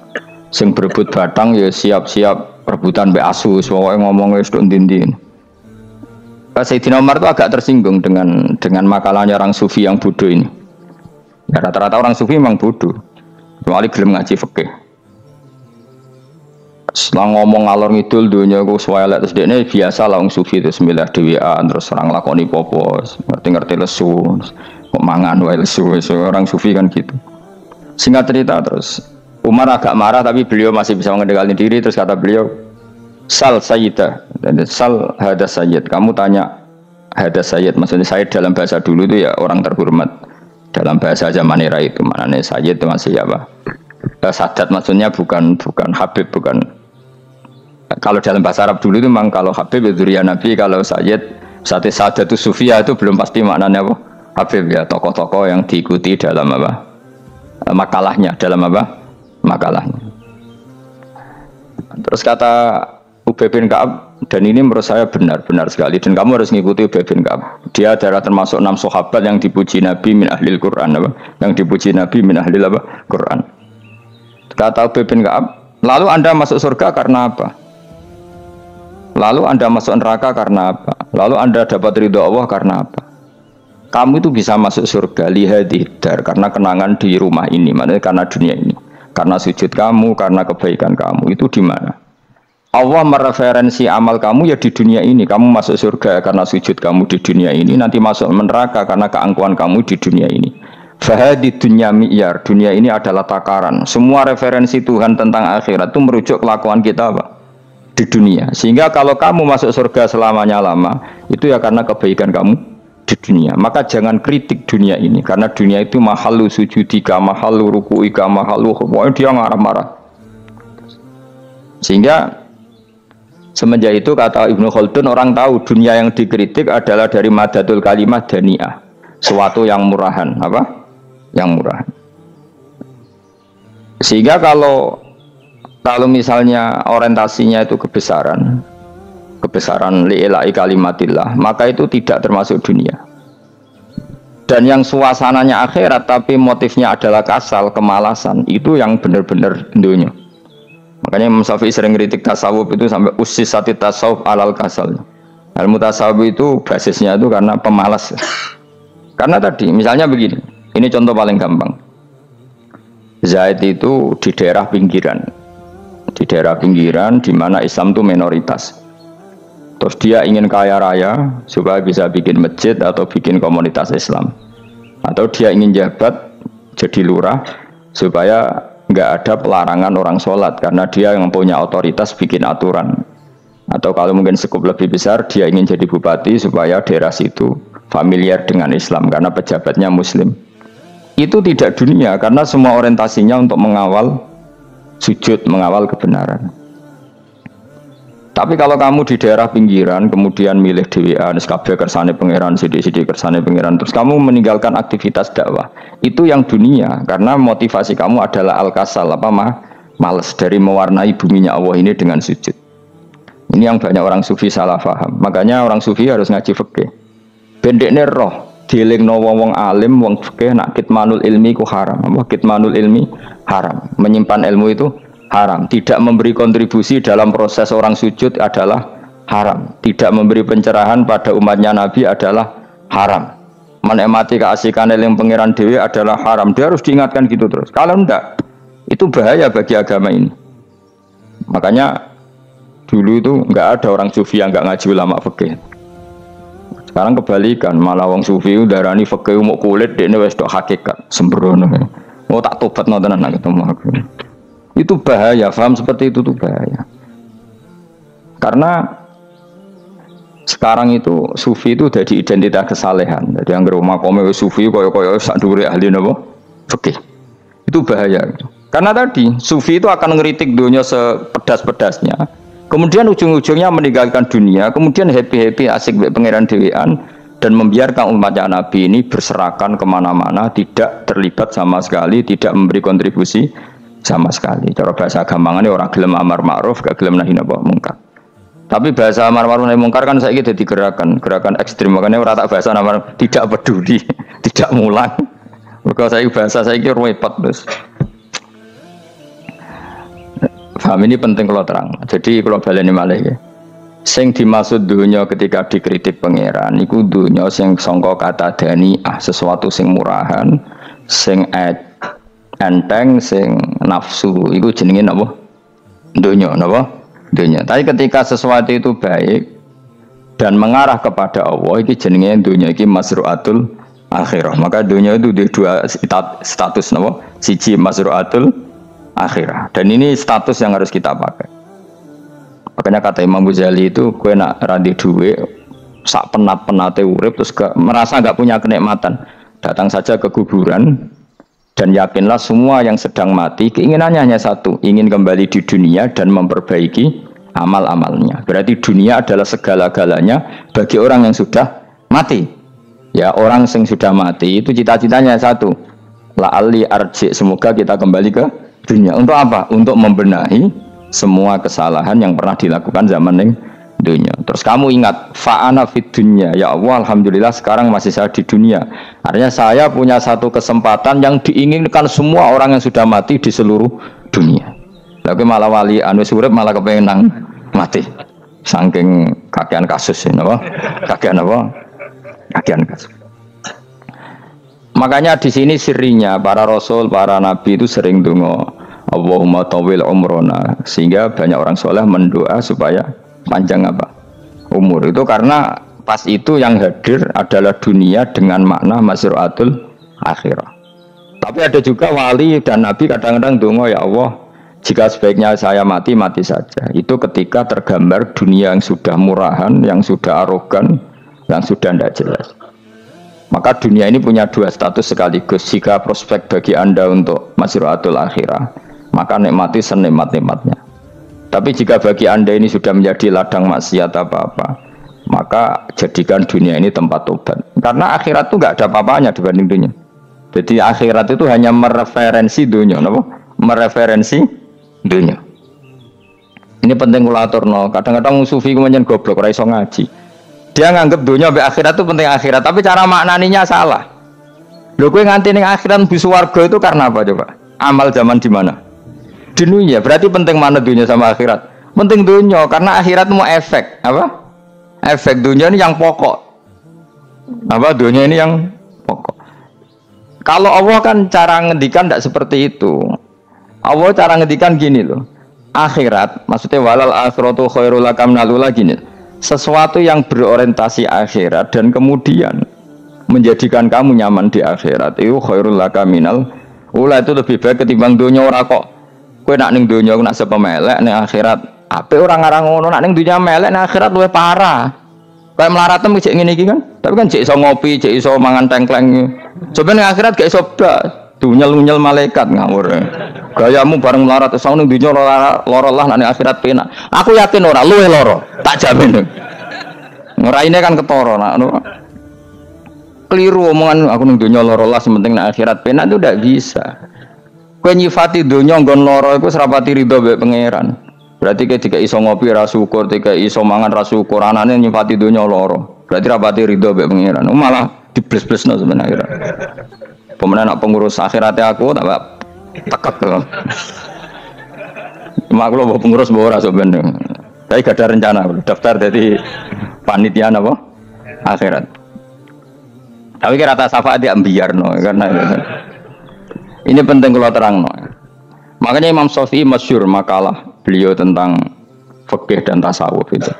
Sing berebut batang ya siap-siap rebutan mbek asu, pokoke ngomong wis tok ndi-ndi. Sayyidina Umar itu agak tersinggung dengan makalahnya orang sufi yang bodoh ini. Ya rata-rata orang sufi memang bodoh. Kecuali gelem ngaji fikih. Setelah ngomong ngalor ngidul dunia ku swelek terus dekne biasa lah wong sufi itu semilah dhewean terus orang lakoni popo, ngerti lesu, kok mangan wae lesu, orang sufi kan gitu. Singkat cerita terus Umar agak marah tapi beliau masih bisa mengendalikan diri terus kata beliau, "Sal sayyidah." Sal hada sayyid. Kamu tanya hada sayyid, maksudnya sayyid dalam bahasa dulu itu ya orang terhormat. Dalam bahasa zaman era itu maknanya sayyid itu masih apa? Sadat maksudnya bukan habib, bukan. Kalau dalam bahasa Arab dulu itu memang kalau habib itu ya Nabi, kalau sayyid sadat itu sufia itu belum pasti maknanya apa? Habib ya, tokoh-tokoh yang diikuti dalam apa? Makalahnya, dalam apa? Makalahnya. Terus kata Ubay bin Ka'ab, dan ini menurut saya benar sekali, dan kamu harus mengikuti Ubay bin Ka'ab. Dia adalah termasuk 6 sahabat yang dipuji Nabi min ahlil Quran, apa? Yang dipuji Nabi min ahlil apa? Quran. Kata Ubay bin Ka'ab, lalu Anda masuk surga karena apa? Lalu Anda masuk neraka karena apa? Lalu Anda dapat ridho Allah karena apa? Kamu itu bisa masuk surga lihadidar karena kenangan di rumah ini, maksudnya karena dunia ini, karena sujud kamu, karena kebaikan kamu. Itu di mana? Allah mereferensi amal kamu ya di dunia ini. Kamu masuk surga karena sujud kamu di dunia ini, nanti masuk neraka karena keangkuhan kamu di dunia ini. Fahadi dunya mi'yar, dunia ini adalah takaran. Semua referensi Tuhan tentang akhirat itu merujuk kelakuan kita apa? Di dunia. Sehingga kalau kamu masuk surga selamanya lama, itu ya karena kebaikan kamu di dunia. Maka jangan kritik dunia ini, karena dunia itu mahalu sujudika, mahalu ruku'ika, mahalu pokoknya dia ngarah-marah. Sehingga semenjak itu kata Ibnu Khaldun, orang tahu dunia yang dikritik adalah dari madatul kalimah dani'ah, suatu yang murahan, apa? Yang murahan. Sehingga kalau misalnya orientasinya itu kebesaran li'ilai kalimatillah, maka itu tidak termasuk dunia. Dan yang suasananya akhirat tapi motifnya adalah kasal, kemalasan, itu yang benar-benar dunia. Makanya Imam Syafi'i sering kritik tasawuf itu sampai usis sati tasawuf alal kasal. Ilmu tasawuf itu basisnya itu karena pemalas. Karena tadi misalnya begini, ini contoh paling gampang. Zaid itu di daerah pinggiran di mana Islam itu minoritas. Terus dia ingin kaya raya supaya bisa bikin masjid atau bikin komunitas Islam, atau dia ingin jabat jadi lurah supaya nggak ada pelarangan orang sholat karena dia yang punya otoritas bikin aturan, atau kalau mungkin skup lebih besar dia ingin jadi bupati supaya daerah situ familiar dengan Islam karena pejabatnya Muslim. Itu tidak dunia karena semua orientasinya untuk mengawal sujud, mengawal kebenaran. Tapi kalau kamu di daerah pinggiran kemudian milih DWA, kabeh kersane pangeran, sidik-sidik kersane pangeran, terus kamu meninggalkan aktivitas dakwah, itu yang dunia karena motivasi kamu adalah al-kasal, malas dari mewarnai buminya Allah ini dengan sujud. Ini yang banyak orang sufi salah paham. Makanya orang sufi harus ngaji fikih. Bendekne roh dielingno wong alim, wong fikih nak kitmanul ilmi ku haram. Kitmanul ilmi haram. Menyimpan ilmu itu haram. Tidak memberi kontribusi dalam proses orang sujud adalah haram. Tidak memberi pencerahan pada umatnya Nabi adalah haram. Menikmati keasikan eling pangeran dewi adalah haram. Dia harus diingatkan gitu terus. Kalau enggak, itu bahaya bagi agama ini. Makanya dulu itu enggak ada orang sufi yang enggak ngaji ulama fikih. Sekarang kebalikan, malah wong sufi darani fikih mau kulit dekne wis tok hakikat sembrono. Mau tak tobat tenan nak ketemu aku. Itu bahaya, paham seperti itu tuh bahaya. Karena sekarang itu sufi itu jadi identitas kesalehan. Jadi yang rumah kome sufi koyo-koyo sak dhuwure ahli napa? Fikih. Itu bahaya. Karena tadi sufi itu akan ngeritik dunia sepedas-pedasnya. Kemudian ujung-ujungnya meninggalkan dunia, kemudian happy-happy asik mbek pangeran dhewean dan membiarkan umatnya Nabi ini berserakan kemana-mana, tidak terlibat sama sekali, tidak memberi kontribusi sama sekali. Cara bahasa gampangannya orang gelem amar ma'ruf, gak gelem nahi mungkar. Tapi bahasa amar ma'ruf nahi mungkar kan saiki dadi gerakan ekstrim, makanya ora tak bahasa amar tidak peduli, tidak mulang. Mergo saiki bahasa saiki repot terus. Paham ini penting kalau terang. Jadi kalau baleni malih ya. Sing dimaksud dunia ketika dikritik pangeran iku dunia sing sangka kata dani'ah, sesuatu sing murahan, sing enteng, sing nafsu, itu jenenge napa? Dunia, napa? Dunia. Tapi ketika sesuatu itu baik dan mengarah kepada Allah, itu jenenge dunia, iki masru'atul akhirah. Maka dunia itu di dua status, napa? Siji masru'atul akhirah. Dan ini status yang harus kita pakai. Makanya kata Imam Ghazali itu, kowe nak radi duwe sak penat-penate urip terus merasa enggak punya kenikmatan, datang saja ke kuburan dan yakinlah semua yang sedang mati keinginannya hanya satu, ingin kembali di dunia dan memperbaiki amal-amalnya. Berarti dunia adalah segala-galanya bagi orang yang sudah mati. Ya orang yang sudah mati itu cita-citanya satu. La'ali arji, semoga kita kembali ke dunia. Untuk apa? Untuk membenahi semua kesalahan yang pernah dilakukan zaman yang dunia. Terus kamu ingat, fa'ana fid dunya. Ya Allah, alhamdulillah sekarang masih saya di dunia. Artinya saya punya satu kesempatan yang diinginkan semua orang yang sudah mati di seluruh dunia. Lalu malah wali anu urip malah kepengen nang mati. Saking kakean kasus ini, apa? Kakean apa? Kakean kasus. Makanya di sini sirinya para rasul, para nabi itu sering donga Allahumma tawil umrona, sehingga banyak orang soleh mendoa supaya panjang apa? Umur. Itu karena pas itu yang hadir adalah dunia dengan makna masru'atul akhirah. Tapi ada juga wali dan nabi kadang-kadang donga, ya Allah, jika sebaiknya saya mati, mati saja. Itu ketika tergambar dunia yang sudah murahan, yang sudah arogan, yang sudah tidak jelas. Maka dunia ini punya dua status sekaligus. Jika prospek bagi Anda untuk masru'atul akhirah, maka nikmati senikmat-nikmatnya. Tapi jika bagi Anda ini sudah menjadi ladang maksiat apa-apa, maka jadikan dunia ini tempat tobat. Karena akhirat itu nggak ada apa-apanya dibanding dunia. Jadi akhirat itu hanya mereferensi dunia, mereferensi dunia. Ini penting kula aturno. Kadang-kadang sufi kemudian goblok ora iso ngaji. Dia nganggep dunia sampai akhirat itu penting akhirat, tapi cara maknaninya salah. Lho kowe nganti ning akhirat mlebu swarga itu karena apa coba? Amal zaman di mana? Di dunia. Berarti penting mana dunia sama akhirat? Penting dunia karena akhirat mau efek, apa? Efek dunia ini yang pokok. Apa dunia ini yang pokok. Kalau Allah kan cara ngendikan tidak seperti itu. Allah cara ngendikan gini loh. Akhirat, maksudnya walal akhiratu khairul lakam nalula gini. Sesuatu yang berorientasi akhirat dan kemudian menjadikan kamu nyaman di akhirat itu khairul laka minal ula, itu lebih baik ketimbang dunia. Ora kok kowe nak ning dunia nak sepemelek ning akhirat apik ora ngarang ngono, nak ning dunia melek ning akhirat luwih parah. Kayak mlaratem cek ngene iki kan, tapi kan cek iso ngopi, cek iso mangan tengkleng. Coba ning akhirat gak iso blas, dunyel-nyel malaikat ngawur. Gayamu bareng melarat sang ning dunya lara lah, nek akhirat penak. Aku yakin ora luwih lara, tak jamin. Ngeraine kan ketara nak keliru omongan aku ning dunya lara lah sementing nek akhirat penak itu ndak bisa. Kowe nyifati dunya nggon lara iku serapati ridho mbek pangeran. Berarti ketika iso ngopi ra syukur, ketika iso mangan ra syukur, anane nyifati dunya lara. Berarti rapati ridho mbek pangeran. Malah dibles-blesno sebenarnya. Pemenang nak pengurus akhiratnya aku tak tekek loh. Mak lo bawa pengurus bawa ora sebenarnya. Tapi gak ada rencana daftar jadi panitia apa? Akhirat. Tapi kira rata syafaat dia ambiar no, karena ini penting kalau terang no. Makanya Imam Syafi'i masyhur makalah beliau tentang fikih dan tasawuf itu.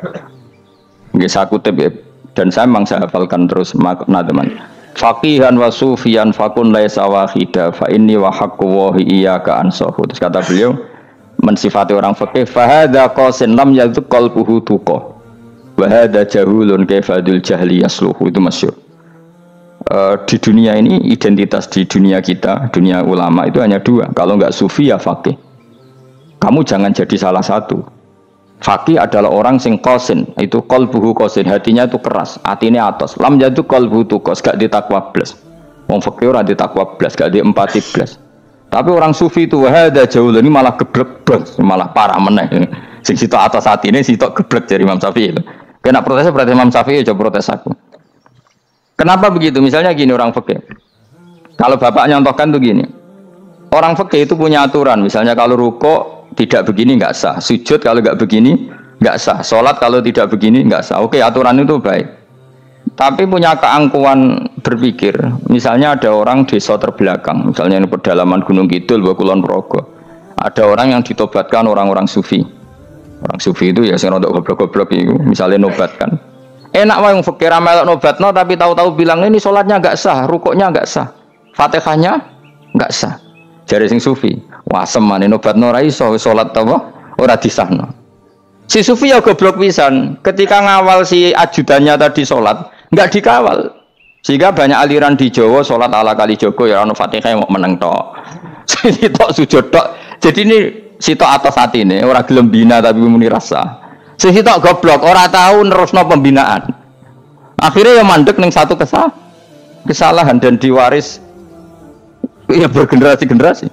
Nggih saya kutip ya, dan saya memang saya hafalkan terus makna teman. Faqihan wa sufiyan fakun laisa wahida fa inni wa haqqu wa iyyaka ansahu. Terus kata beliau mensifati orang fikih fa hadza qasin lam yadhuk qalbuhu tuqa wa hadza jahulun kaifadul jahli yasluhu. Itu masyhur. Di dunia ini identitas di dunia kita, dunia ulama itu hanya dua. Kalau enggak sufi ya faqih. Kamu jangan jadi salah satu. Faqih adalah orang sing qasin, itu qalbuhu qasin, hatinya itu keras, atine atos. Lam jadu qalbuhu tuqas, gak ditakwa blas. Wong faqih ora ditakwa blas, gak diempati blas. Tapi orang sufi itu wahada jauh ini malah geblek blas, malah parah meneh. Sing sitok atas atine sitok geblek dari Imam Syafi'i. Kena protes berarti Imam Syafi'i coba protes aku. Kenapa begitu? Misalnya gini orang fikih. Kalau bapak nyontohkan tuh gini. Orang fikih itu punya aturan. Misalnya kalau rukuk tidak begini nggak sah. Sujud kalau nggak begini nggak sah. Sholat kalau tidak begini nggak sah. Oke, aturan itu baik. Tapi punya keangkuhan berpikir. Misalnya ada orang desa terbelakang. Misalnya di pedalaman Gunung Kidul, Kulon Progo. Ada orang yang ditobatkan orang-orang sufi. Orang sufi itu ya sing rodok goblok-goblok itu. Misalnya nobatkan. Enak wae wong fikih ra melok nobatno tapi tahu-tahu bilang ini sholatnya enggak sah, rukuknya enggak sah, Fatihahnya enggak sah. Jare sing sufi, wah semane nobatno ora iso salat apa ora disahno. Si sufi ya goblok pisan, ketika ngawal si ajudannya tadi sholat enggak dikawal. Sehingga banyak aliran di Jawa sholat ala kali Joko ya ono Fatihah mau meneng tok. Sitok sujud tok. Jadi ini sitok atas atine ora gelem bina tapi muni rasa. Sitok goblok, ora tahu nerusno pembinaan. Akhirnya ya mandek ning satu kesalahan dan diwaris ya bergenerasi-generasi.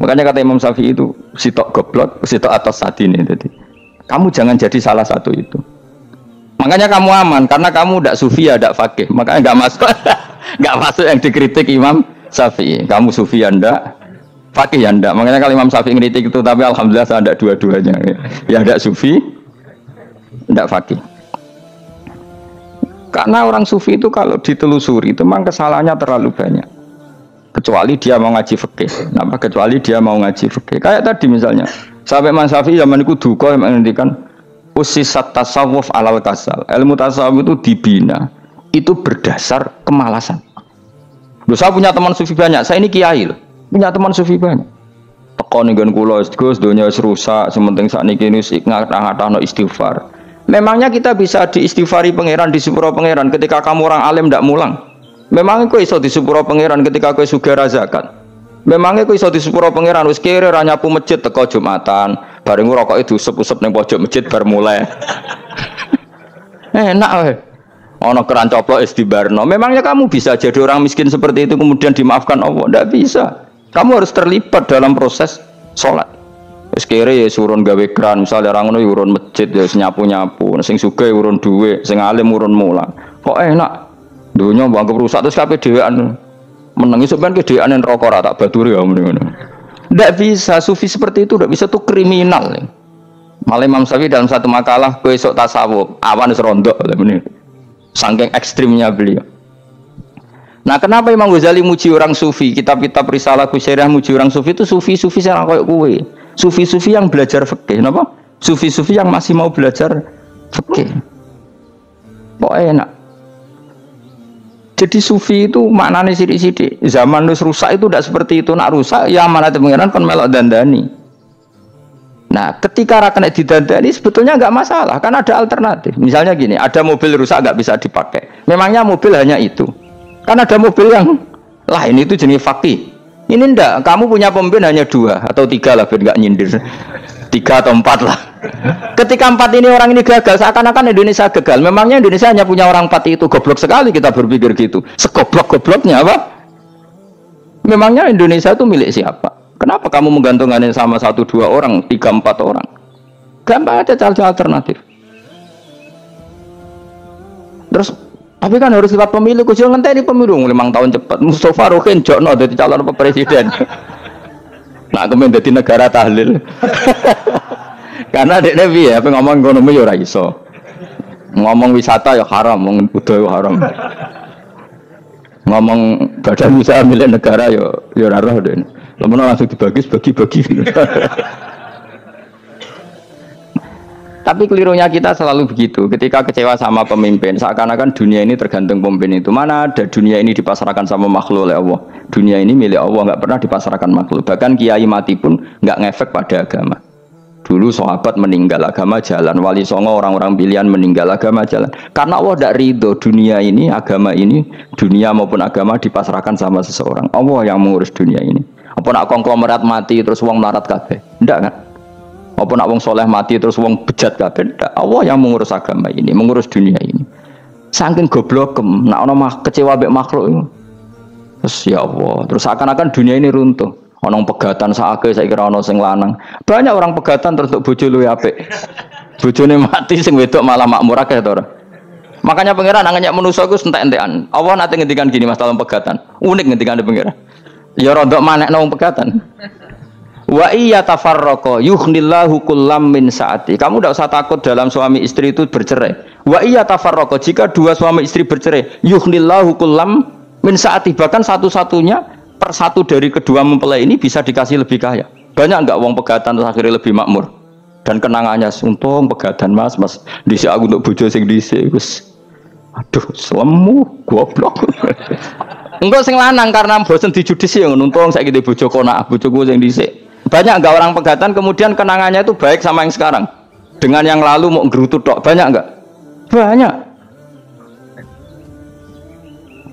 Makanya kata Imam Syafi'i itu sitok goblok, sitok atas sadine. Jadi kamu jangan jadi salah satu itu. Makanya kamu aman karena kamu tidak sufi ya tidak fakih. Makanya nggak masuk nggak masuk yang dikritik Imam Syafi'i. Kamu sufi ya ndak, fakih ya ndak. Makanya kalau Imam Syafi'i kritik itu, tapi alhamdulillah saya tidak dua-duanya. Ya ndak sufi, ndak fakih. Karena orang sufi itu kalau ditelusuri itu memang kesalahannya terlalu banyak. Kecuali dia mau ngaji fikih. Kenapa? Kecuali dia mau ngaji fikih. Kayak tadi misalnya, sampai Imam Syafi'i zaman itu duka yang menghentikan usisat tasawuf alal kasal. Ilmu tasawuf itu dibina, itu berdasar kemalasan. Loh, saya punya teman sufi banyak. Saya ini kiai loh, punya teman sufi banyak. Tekon dengan kula Gus, dunia rusak. Sementing saat ini ngatah-ngatah no istighfar. Memangnya kita bisa diistighfari pangeran, di sepuro pangeran ketika kamu orang alim tidak mulang? Memangnya kau iso di sepuro pangeran ketika kau sugara zakat? Memangnya kau iso di sepuro pangeran wis kere ra nyapu masjid teko Jumatan, bareng rokok itu usep-usep ning pojok masjid bar mulai. Enak wae. Ono keran coplok istibarno. Memangnya kamu bisa jadi orang miskin seperti itu kemudian dimaafkan Allah? Tidak bisa. Kamu harus terlibat dalam proses sholat. Wis kere ya urun gawe keran, misale ra ngono ya urun masjid ya nyapu-nyapu, sing sugih urun dhuwit, sing alim urun mulang. Kok enak? Dunya mbok anggap rusak terus kabeh dhewean. Menengi sampean ke dhewean neraka ra tak baturi ya ngono. Ndak bisa, sufi seperti itu ndak bisa, tuh kriminal. Malah Imam Syafi'i dalam satu makalah kowe esuk tasawuf, awan wis rondok meneh. Saking ekstrimnya beliau. Nah, kenapa Imam Ghazali muji orang sufi? Kitab-kitab risalah Qusairiyah muji orang sufi itu sufi-sufi sing koyo kowe. Sufi-sufi yang belajar fikih, napa? Sufi-sufi yang masih mau belajar fikih. Kok enak. Jadi sufi itu maknanya sidik-sidik. Zaman wis rusak itu tidak seperti itu. Nak rusak ya amanat pengiran kon melok dandani. Nah, ketika ra kena didandani sebetulnya enggak masalah, kan ada alternatif. Misalnya gini, ada mobil rusak enggak bisa dipakai. Memangnya mobil hanya itu. Kan ada mobil yang lain itu jenis fakih. Ini ndak, kamu punya pemimpin hanya 2 atau 3 lah biar nggak nyindir. 3 atau 4 lah. Ketika 4 ini orang ini gagal, seakan-akan Indonesia gagal. Memangnya Indonesia hanya punya orang 4 itu. Goblok sekali kita berpikir gitu. Segoblok-gobloknya apa? Memangnya Indonesia itu milik siapa? Kenapa kamu menggantungkannya sama 1-2 orang, 3-4 orang? Gampang aja cari alternatif. Terus tapi kan harus lewat pemilu, kucing ngenteni pemilu 5 tahun cepat. Mustafa Rohin jokno jadi calon presiden. Nak kemen jadi negara tahlil. Karena dek Nabi ya, ngomong ekonomi ya ora iso. Ngomong wisata ya haram, ngomong budaya haram. Ngomong badan usaha milik negara ya ora roh den. Lamun langsung dibagi-bagi. Tapi kelirunya kita selalu begitu. Ketika kecewa sama pemimpin, seakan-akan dunia ini tergantung pemimpin itu. Mana ada dunia ini dipasrahkan sama makhluk oleh Allah. Dunia ini milik Allah, nggak pernah dipasrahkan makhluk. Bahkan kiai mati pun nggak ngefek pada agama. Dulu sahabat meninggal agama jalan, wali songo orang-orang pilihan meninggal agama jalan. Karena Allah tidak ridho dunia ini, agama ini, dunia maupun agama dipasrahkan sama seseorang. Allah yang mengurus dunia ini. Apa nak konglomerat mati terus uang melarat kabeh? Enggak kan? Apa nak wong soleh mati terus wong bejat kabeh? Allah yang mengurus agama ini, mengurus dunia ini. Saking goblokem, nak ono kecewa mbek makhluk itu. Terus ya Allah, terus seakan-akan dunia ini runtuh. Ono pegatan sakake saiki ora ono sing lanang. Banyak orang pegatan terus untuk bojo luwih apik. Bojone mati sing wedok malah makmur akeh to ora. Makanya pangeran nanya manusa iku entek-entekan. Allah nate ngendikan gini Mas dalam pegatan. Unik ngendikan pangeran. Ya rodok manekno wong pegatan. Wa iya tafarraqa yughnillahu kullam min saati. Kamu tidak usah takut dalam suami istri itu bercerai. Wa iya tafarraqa, jika 2 suami istri bercerai, yughnillahu kullam min saati, bahkan satu-satunya persatu dari kedua mempelai ini bisa dikasih lebih kaya. Banyak enggak wong pegatan terus akhirnya lebih makmur? Dan kenangannya untung pegatan Mas dhisik aku untuk bojo sing dhisik wis. Aduh, selemu goblok. Engko sing lanang karena bosen dijudisi ya untung saiki di bojo konak, bojoku sing dhisik. Banyak enggak orang pegatan kemudian kenangannya itu baik sama yang sekarang dengan yang lalu mau ngerutut tok? Banyak enggak? Banyak.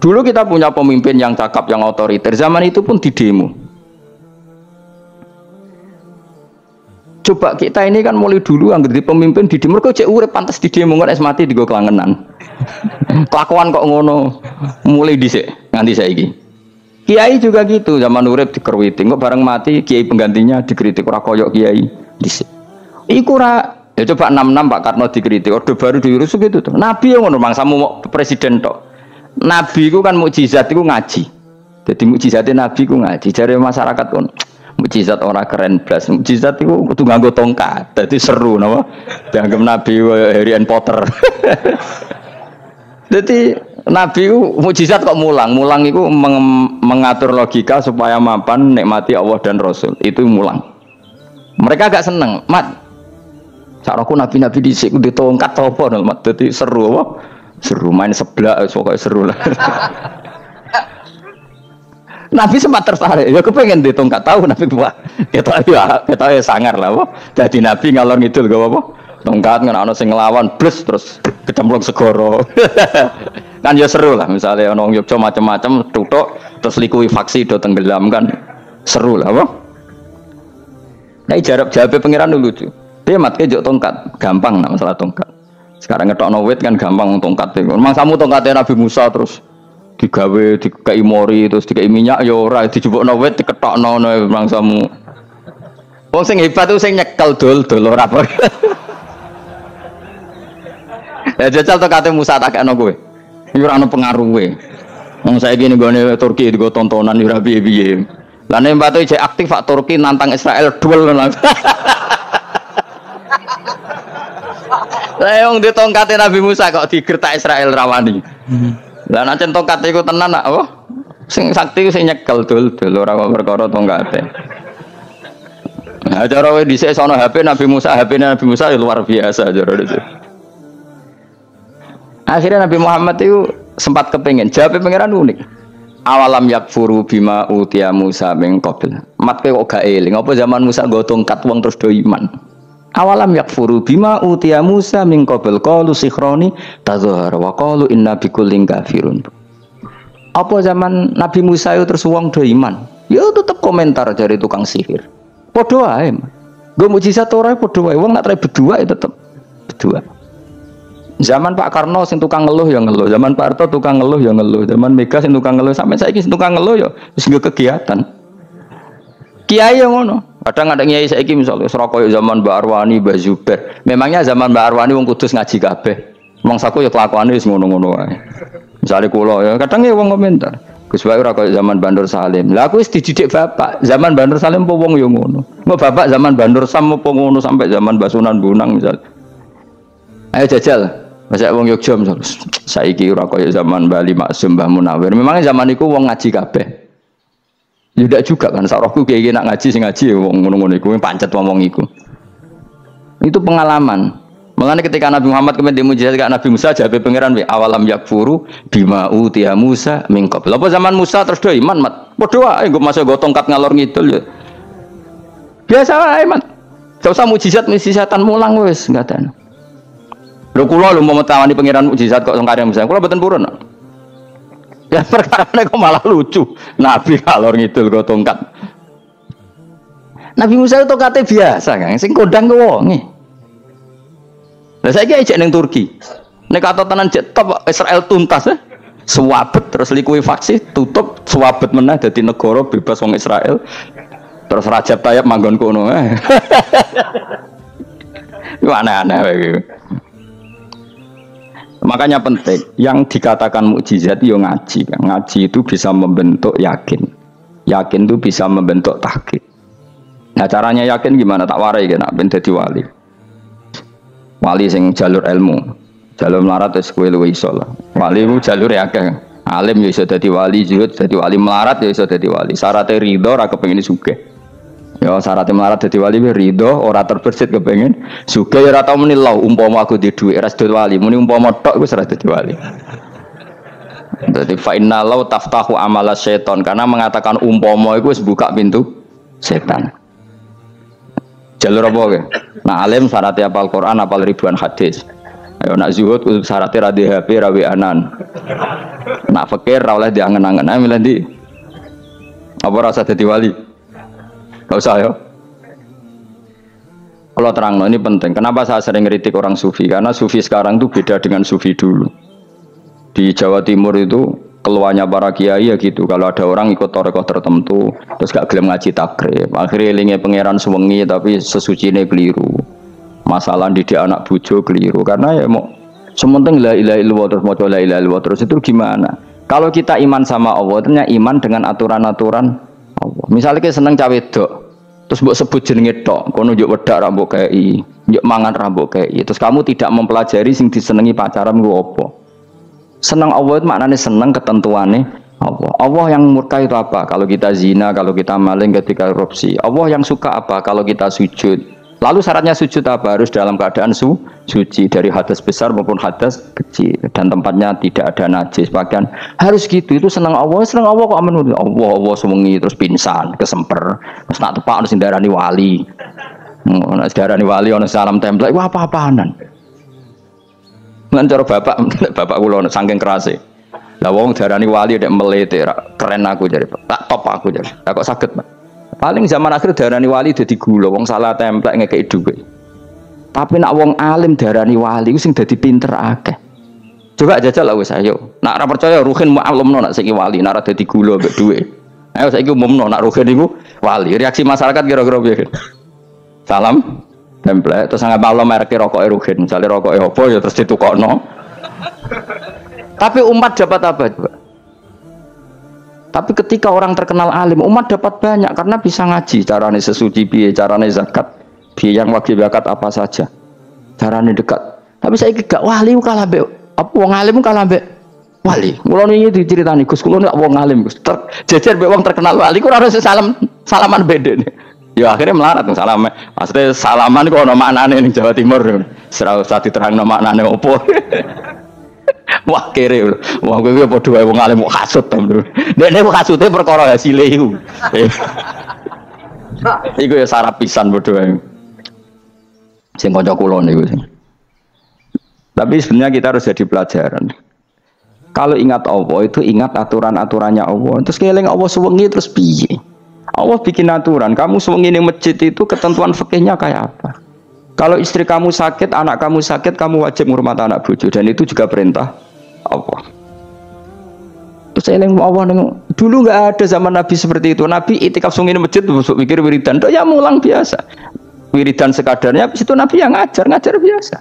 Dulu kita punya pemimpin yang cakap, yang otoriter, zaman itu pun di demo. Coba kita ini kan mulai dulu anggere pemimpin di mergo cek urip pantes di demo es mati digo kelangenan. Kelakuan kok ngono. Mulai dhisik nganti saiki. Kiai juga gitu, zaman urip dikerwiti, kok bareng mati kiai penggantinya dikritik ora koyok kiai dhisik. Iku ora ya coba 66 Pak Karno dikritik, orde baru diurus gitu tuh. Nabi yang ngono mangsamu presiden tok. Nabi ku kan mukjizat iku ngaji. Jadi mukjizatnya Nabi ku ngaji. Jare masyarakat kon mukjizat orang keren blas. Mukjizat itu kudu nganggo tongkat. Dadi seru napa? Dianggap Nabi Harry Potter. Jadi Nabi itu mukjizat kok mulang. Mulang itu mengatur logika supaya mapan nikmati Allah dan Rasul. Itu mulang. Mereka agak seneng. Mat. Sakroku Nabi-nabi dhisik kudu tongkat apa no, Mat. Dadi seru apa? Seru main seblak pokoke seru lah. Nabi sempat tertarik, ya kepengen di tongkat tahu Nabi tua, kita ya sangar lah, wah. Jadi Nabi ngalor ngidul gak apa, tongkat nggak ono sing ngelawan, plus terus kecemplung segoro, kan ya seru lah, misalnya ono Yogyo macam-macam, tutuk, terus likui faksi do tenggelam kan, seru lah, wah. Nah jawab pengiran dulu lucu, dia matke jok tongkat, gampang lah masalah tongkat. Sekarang ngetokno wit kan gampang tongkat, memang kamu tongkatnya Nabi Musa terus. Digawe dikai mori terus dikai minyak ya ora dijupukno wit diketokno mangsamu. Wong sing hebat itu sing nyekel dol ora apa. Ya jajal to kate Musa tak kene kowe. Iki ora ono pengaruhe. Wong saiki ning gone Turki digo tontonan ora piye-piye. Lah nek mbate jek aktif Pak Turki nantang Israel duel langsung. Lah wong ditongkate Nabi Musa kok digertak Israel rawani. Lah nek tongkat iku tenan nak apa? Sing sakti sing nyekel dul ora perkara tongkate. Nah, cara wae dhisik sono HP Nabi Musa ya luar biasa cara itu. Akhirnya Nabi Muhammad itu sempat kepengin jawab pangeran unik. Awalam yakfuru bima utiya Musa min qabl. Matke kok gak eling apa zaman Musa nggo tongkat wong terus do iman. Awalam yakfuru bima utiya Musa min qabl qalu sikhroni tadzahara wa qalu inna bikullin kafirun. Apa zaman Nabi Musa itu terus wong do iman? Ya tetep komentar dari tukang sihir. Padha wae. Nggo mukjizat ora padha wae wong nak trep berdua ya tetep berdua. Zaman Pak Karno sing tukang ngeluh ya ngeluh, zaman Pak Harto tukang ngeluh ya ngeluh, zaman Mega sing tukang ngeluh sampai saiki sing tukang ngeluh ya wis nggo kegiatan. Kiai yang ngono. Kadang ada kiai saiki misalnya Surabaya zaman Mbak Arwani, Mbak Zubair. Memangnya zaman Mbak Arwani wong Kudus ngaji kabeh. Wong saku ya kelakuane wis ngono-ngono wae. Misale kula ya kadang ya wong komentar. Gus wae ora kaya zaman Bandur Salim. Lah aku wis dididik bapak. Zaman Bandur Salim apa wong ya ngono. Mbok bapak zaman Bandur Sam apa ngono sampai zaman Basunan Bonang misal. Ayo jajal. Masa wong Yogyo misal. Saiki ora kaya zaman Bali Maksum Mbah Munawir. Memangnya zaman iku wong ngaji kabeh. Ya tidak juga kan, sarahku kayak nak ngaji sing ngaji wong ngono-ngono iku pancet wong iku. Itu pengalaman. Makanya ketika Nabi Muhammad kemudian dimujizat ke Nabi Musa jabe pangeran we awalam yakfuru bima utiya Musa min qabl. Apa zaman Musa terus do iman mat. Padha wae nggo masa go tongkat ngalor ngidul ya. Biasa wae mat. Gak usah mujizat-mujizatan mulang wis ngaten. Lho kula lho mau tawani pangeran mujizat kok sangkare Musa. Kula mboten purun. Ya perkara kok malah lucu. Nabi kalor ngidul go tongkat. Nabi Musa itu tongkatnya biasa kan, sing kondang ke wonge. Lah saiki ejek ning Turki. Nek kata tenan jek top Israel tuntas suwabet terus likui faksi tutup suwabet meneh dadi negara bebas wong Israel. Terus Rajab Tayyip manggon kono. Iku aneh-aneh iki. Makanya penting yang dikatakan mukjizat yo ngaji. Ngaji itu bisa membentuk yakin. Yakin itu bisa membentuk tahqiq. Nah caranya yakin gimana? Tak warai kan ben dadi wali. Wali sing jalur ilmu. Jalur melarat wis kowe luwih iso lah. Wali ku jalur akeh. Alim yo iso dadi wali, zuhud dadi wali, melarat yo iso dadi wali. Syaratnya ridho ora kepengin sugih. Ya syaratnya melarat dadi wali ridho ora terbersit kepengin sugih ora tau muni lho umpama aku di dhuwit ora dadi wali muni umpama tok wis ora dadi wali. Dadi fa inna law taftahu amala syaiton karena mengatakan umpama iku wis buka pintu setan. Jalur apa ke? Nah alim syaratnya hafal Quran hafal ribuan hadis. Ayo nak zuhud syaratnya ra di HP ra anan. Nak fakir ra oleh diangen-angen ae milih ndi? Apa rasa dadi wali? Gak usah ya. Kalau terang, ini penting. Kenapa saya sering kritik orang sufi? Karena sufi sekarang itu beda dengan sufi dulu. Di Jawa Timur itu keluarnya para kiai ya gitu. Kalau ada orang ikut torekoh tertentu, terus gak gelem ngaji takrib, akhirnya elinge pangeran suwengi tapi sesucine keliru. Masalah didik anak bojo keliru. Karena ya mau sementing la ilaha illallah terus maca la ilaha illallah terus itu gimana? Kalau kita iman sama Allah, ternyata iman dengan aturan-aturan Allah. Misalnya kita seneng cawe wedok, terus mbok sebut jenenge tok, kono njuk wedak ra mbok kei, njuk mangan ra mbok kei. Terus kamu tidak mempelajari sing disenengi pacaran ku apa? Senang Allah itu maknanya senang ketentuannya Allah. Allah yang murka itu apa? Kalau kita zina, kalau kita maling, ketika korupsi. Allah yang suka apa? Kalau kita sujud. Lalu syaratnya sujud apa? Harus dalam keadaan suci dari hadas besar maupun hadas kecil dan tempatnya tidak ada najis. Bahkan harus gitu. Itu senang Allah kok aman. Allah sewengi terus pingsan, kesemper. Terus nak tepak harus darani wali. Nak darani wali ono salam template. Wah apa-apaanan. Ngan cara bapak kula saking kerase. Lah wong darani wali nek melete keren aku jare. Tak top aku jare. Lah kok saged, Pak? Paling zaman akhir darani wali dadi gula, wong salah templek ngekeki dhuwit. Tapi nak wong alim darani wali ku sing dadi pinter akeh. Coba jajal lah wis ayo. Nak ora percaya Ruhin maklumno nak saiki wali, nak ora dadi gula mbek dhuwit. Ayo saiki umumno nak Ruhin iku wali. Reaksi masyarakat kira-kira piye? Salam template terus nggak malam merek rokok Ruhin, misalnya rokok apa ya terus ditukokno. Tapi umat dapat apa juga? Tapi ketika orang terkenal alim, umat dapat banyak karena bisa ngaji, carane sesuci piye, carane zakat, piye yang wajib zakat apa saja, carane dekat. Tapi saya gak wali kalah be, apa wong alim kalah be wali. Kulo niki diceritani Gus, kulo nek wong alim Gus, jejer be wong terkenal wali, kulo harus salaman beda nih. Ya akhirnya melarat tuh salam. Maksudnya salaman kok ono maknane ning Jawa Timur. Ora usah diterangno maknane opo. Wah kere. Wah kowe padha wae wong alim kok hasud to. Nek hasute perkara hasile iku. Iku ya sarap pisan padha wae. Sing kanca kula niku. Tapi sebenarnya kita harus jadi pelajaran. Kalau ingat Allah itu ingat aturan-aturannya Allah. Terus keling Allah sewengi terus piye? Allah bikin aturan, kamu sewengi ning masjid itu ketentuan fikihnya kayak apa? Kalau istri kamu sakit, anak kamu sakit, kamu wajib ngurmat anak bojo dan itu juga perintah Allah. Terus eling Allah dulu nggak ada zaman Nabi seperti itu. Nabi itikaf sewengi ning masjid besok mikir wiridan, ya mulang biasa. Wiridan sekadarnya, habis itu Nabi yang ngajar biasa.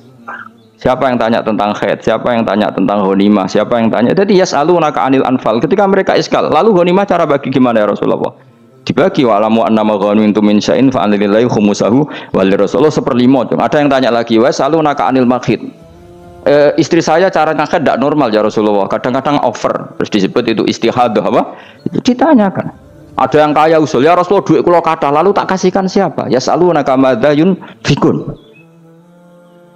Siapa yang tanya tentang haid, siapa yang tanya tentang ghanimah, siapa yang tanya. Jadi yas'alunaka 'anil anfal. Ketika mereka iskal, lalu ghanimah cara bagi gimana ya Rasulullah? Dibagi wa'lamu annama ghanimtum min syai'in fa lillahi khumusahu wa lirrasul 1/5. Ada yang tanya lagi, wa salunaka 'anil makhid. Istri saya cara ngakad tidak normal ya Rasulullah. Kadang-kadang over. Terus disebut itu istihadah apa? Itu ditanyakan. Ada yang kaya usul ya Rasulullah duit kula kathah lalu tak kasihkan siapa? Ya salunaka madzayun fikun.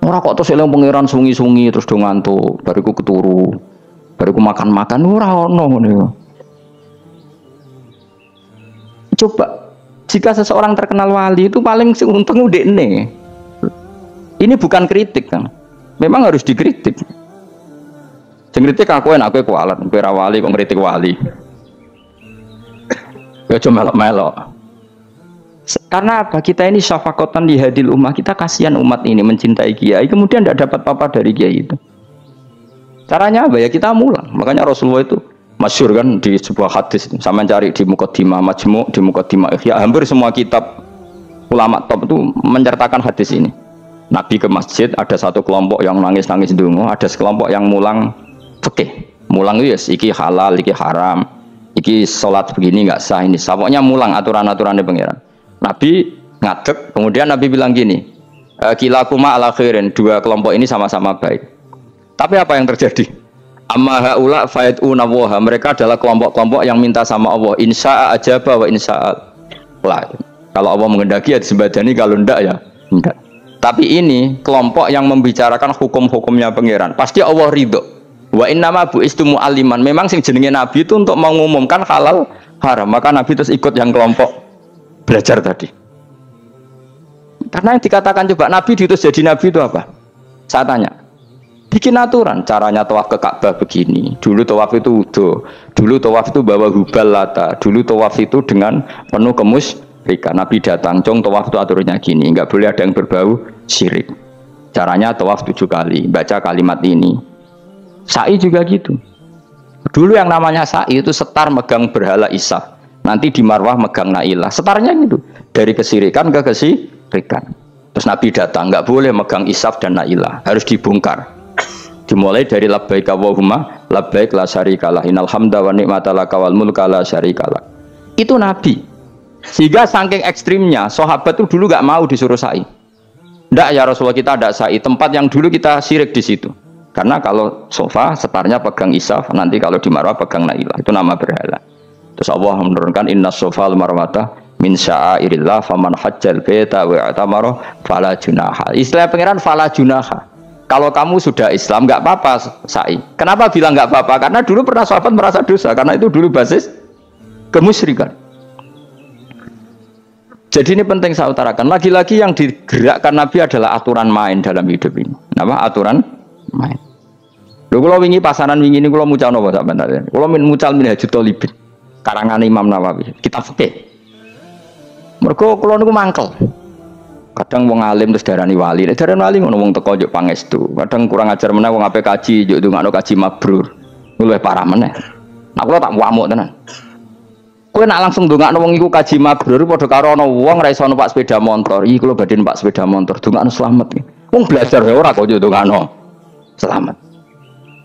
Ora kok terus eling pangeran sungi-sungi terus do ngantuk, bariku keturu. Bariku makan-makan ora ono ngono. Coba jika seseorang terkenal wali itu paling untung udekne. Ini bukan kritik kan. Memang harus dikritik. Sing kritik aku enak kowe kualat, kowe ra wali kok ngritik wali. Ya cuma melok-melok. Karena apa? Kita ini syafaqatan di hadil ummah, kita kasihan umat ini mencintai kiai, kemudian tidak dapat apa-apa dari kiai itu. Caranya apa ya? Kita mulang. Makanya Rasulullah itu masyhur kan di sebuah hadis, sama cari di Muqaddimah Majmu', di Muqaddimah Ihya, hampir semua kitab ulama top itu menceritakan hadis ini. Nabi ke masjid, ada satu kelompok yang nangis-nangis ndonga, ada sekelompok yang mulang fikih. Mulang itu yes, iki halal, iki haram, iki sholat begini nggak sah ini. Pokoknya mulang aturan-aturannya pangeran. Nabi ngadeg, kemudian Nabi bilang gini, kilakuma ala khairin, dua kelompok ini sama-sama baik. Tapi apa yang terjadi? Amma haula fa'iduna waha, mereka adalah kelompok-kelompok yang minta sama Allah insya'a ajaba wa insya'a la. Kalau Allah mengendaki ya disembadani, kalau ndak ya enggak. Tapi ini kelompok yang membicarakan hukum-hukumnya pangeran, pasti Allah ridho. Wa innama bu'istu mu'alliman, memang sing jenenge Nabi itu untuk mengumumkan halal haram, maka Nabi terus ikut yang kelompok belajar tadi. Karena yang dikatakan coba Nabi diutus jadi Nabi itu apa? Saya tanya, bikin aturan, caranya tawaf ke Ka'bah begini. Dulu tawaf itu udo, dulu tawaf itu bawa hubal lata, dulu tawaf itu dengan penuh kesyirikan. Nabi datang, cong tawaf itu aturannya gini, nggak boleh ada yang berbau syirik. Caranya tawaf 7 kali, baca kalimat ini. Sa'i juga gitu. Dulu yang namanya sa'i itu setar megang berhala Isaf. Nanti di Marwah megang Nailah. Setarnya gitu. Dari kesyirikan ke kesyirikan. Terus Nabi datang, nggak boleh megang Isaf dan Nailah. Harus dibongkar. Dimulai dari labbaik Allahumma labbaik la syarikalah innal hamda wa ni'mata laka wal mulka la syarikalah. Itu Nabi. Sehingga saking ekstrimnya sahabat itu dulu nggak mau disuruh sa'i. Ndak ya Rasulullah, kita ada sa'i. Tempat yang dulu kita syirik di situ. Karena kalau sofa setarnya pegang Isaf, nanti kalau di Marwah pegang Nailah. Itu nama berhala. Terus Allah menurunkan inna sofa al-marwata min sya'airillah faman hajjal baita wa i'tamara fala junaha. Istilah pangeran fala junaha. Kalau kamu sudah Islam nggak apa-apa sa'i. Kenapa bilang nggak apa-apa? Karena dulu pernah sahabat merasa dosa, karena itu dulu basis kemusyrikan. Jadi ini penting saya utarakan. Lagi-lagi yang digerakkan Nabi adalah aturan main dalam hidup ini. Apa? Aturan main. Lho kula wingi pasaran wingi ini kula mucal napa sampean tadi. Kula mucal Minhajul Thalibin. Karangan Imam Nawawi. Kitab fikih. Mergo kula niku mangkel. Kadang wong alim terus darani wali. Nek darani wali ngono wong teko njuk pangestu. Kadang kurang ajar meneh wong ape kaji njuk ndongakno kaji mabrur. Luwih parah meneh. Nah kula tak ngamuk tenan. Kowe nak langsung ndongakno wong iku kaji mabrur padha karo ana wong ra iso numpak sepeda motor. Iki kula badhe numpak sepeda motor, ndongakno slamet. Wong belajar ya ora kok ndongakno selamat.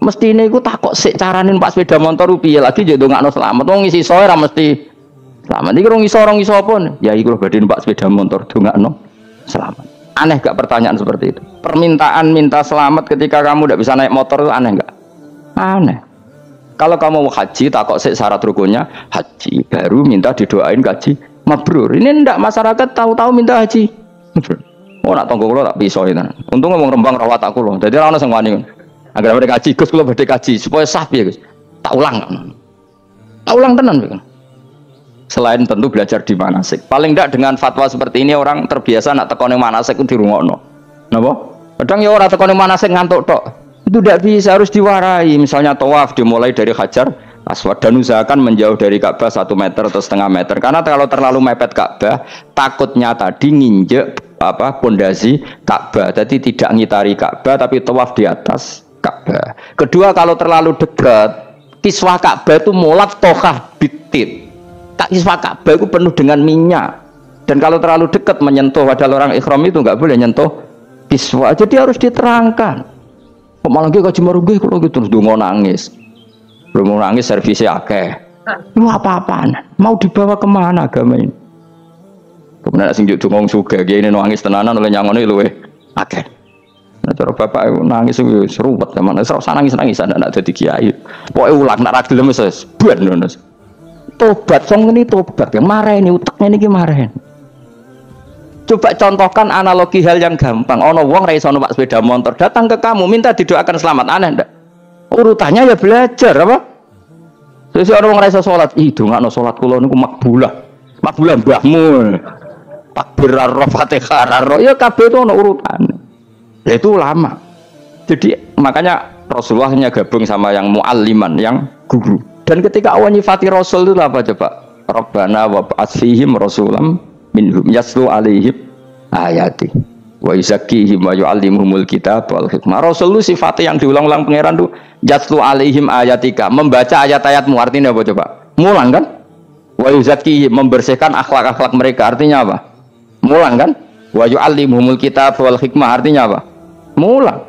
Mestine iku takok sik carane numpak sepeda motor piye lagi yo ndongakno selamat. Wong isi iso ora mesti selamat. Iki rong iso apa? Ya iku badhe numpak sepeda motor ndongakno selamat. Aneh gak pertanyaan seperti itu? Permintaan minta selamat ketika kamu tidak bisa naik motor itu aneh gak? Aneh. Kalau kamu mau haji, takok sik syarat rukunnya haji, baru minta didoain haji mabrur. Ini ndak masyarakat tahu-tahu minta haji. Oh nak tonggo kula tak piso itu. Untung ngomong Rembang rawat aku loh. Jadi ora ono sing wani. Agar mereka kaji, Gus kula badhe kaji supaya sah piye Gus. Tak ulang. Tak ulang tenan piye. Selain tentu belajar di manasik. Paling ndak dengan fatwa seperti ini orang terbiasa nak teko ning manasik ku dirungokno. Napa? Kadang ya ora teko ning manasik ngantuk tok. Itu tidak bisa, harus diwarai. Misalnya tawaf dimulai dari Hajar Aswad dan usahakan menjauh dari Ka'bah 1 meter atau setengah meter. Karena kalau terlalu mepet Ka'bah, takutnya tadi nginjek pondasi Ka'bah. Jadi tidak ngitari Ka'bah tapi tawaf di atas Ka'bah. Kedua, kalau terlalu dekat, kiswah Ka'bah itu mulat tohah bitit. Kiswah Ka'bah itu penuh dengan minyak. Dan kalau terlalu dekat menyentuh, padahal orang ikhram itu nggak boleh nyentuh kiswah. Jadi harus diterangkan. Kok malah gue kaji marugi kalau gitu terus dungo nangis, belum nangis servisnya akeh. Itu apa-apaan? Mau dibawa kemana agama ini? Kemudian sing juk dungong suga, gini nangis tenanan oleh nyangone luwe akeh. Nah cara bapak itu nangis itu serupat teman. Serasa nangis anak jadi kiai. Pokoknya ulang nak ragilem ses, buat nonos. Tobat, song ini tobat. Yang marah ini utaknya ini gimana? Coba contohkan analogi hal yang gampang. Ono wong ra iso numpak sepeda motor, datang ke kamu minta didoakan selamat, aneh ndak? Urutannya ya belajar apa? Terus ono wong ra iso salat, ih dongakno salat kula niku makbulah. Makbulah mbahmu. Takbir ar-Fatihah ar ya kabeh itu ono urutane. Ya itu lama. Jadi makanya Rasulullah hanya gabung sama yang mualliman, yang guru. Dan ketika Allah nyifati Rasul itu apa coba? Rabbana wa ba'ats fihim rasulam minhum yaslu alaihim ayati wa yuzakkihim wa yu'allimuhumul kitab wal hikmah. Rasul itu sifatnya yang diulang-ulang pangeran itu yaslu alaihim ayatika, membaca ayat-ayatmu. Artinya apa coba? Mulang kan? Wa yuzakkihim, membersihkan akhlak-akhlak mereka. Artinya apa? Mulang kan? Wa yu'allimuhumul kitab wal hikmah. Artinya apa? Mulang.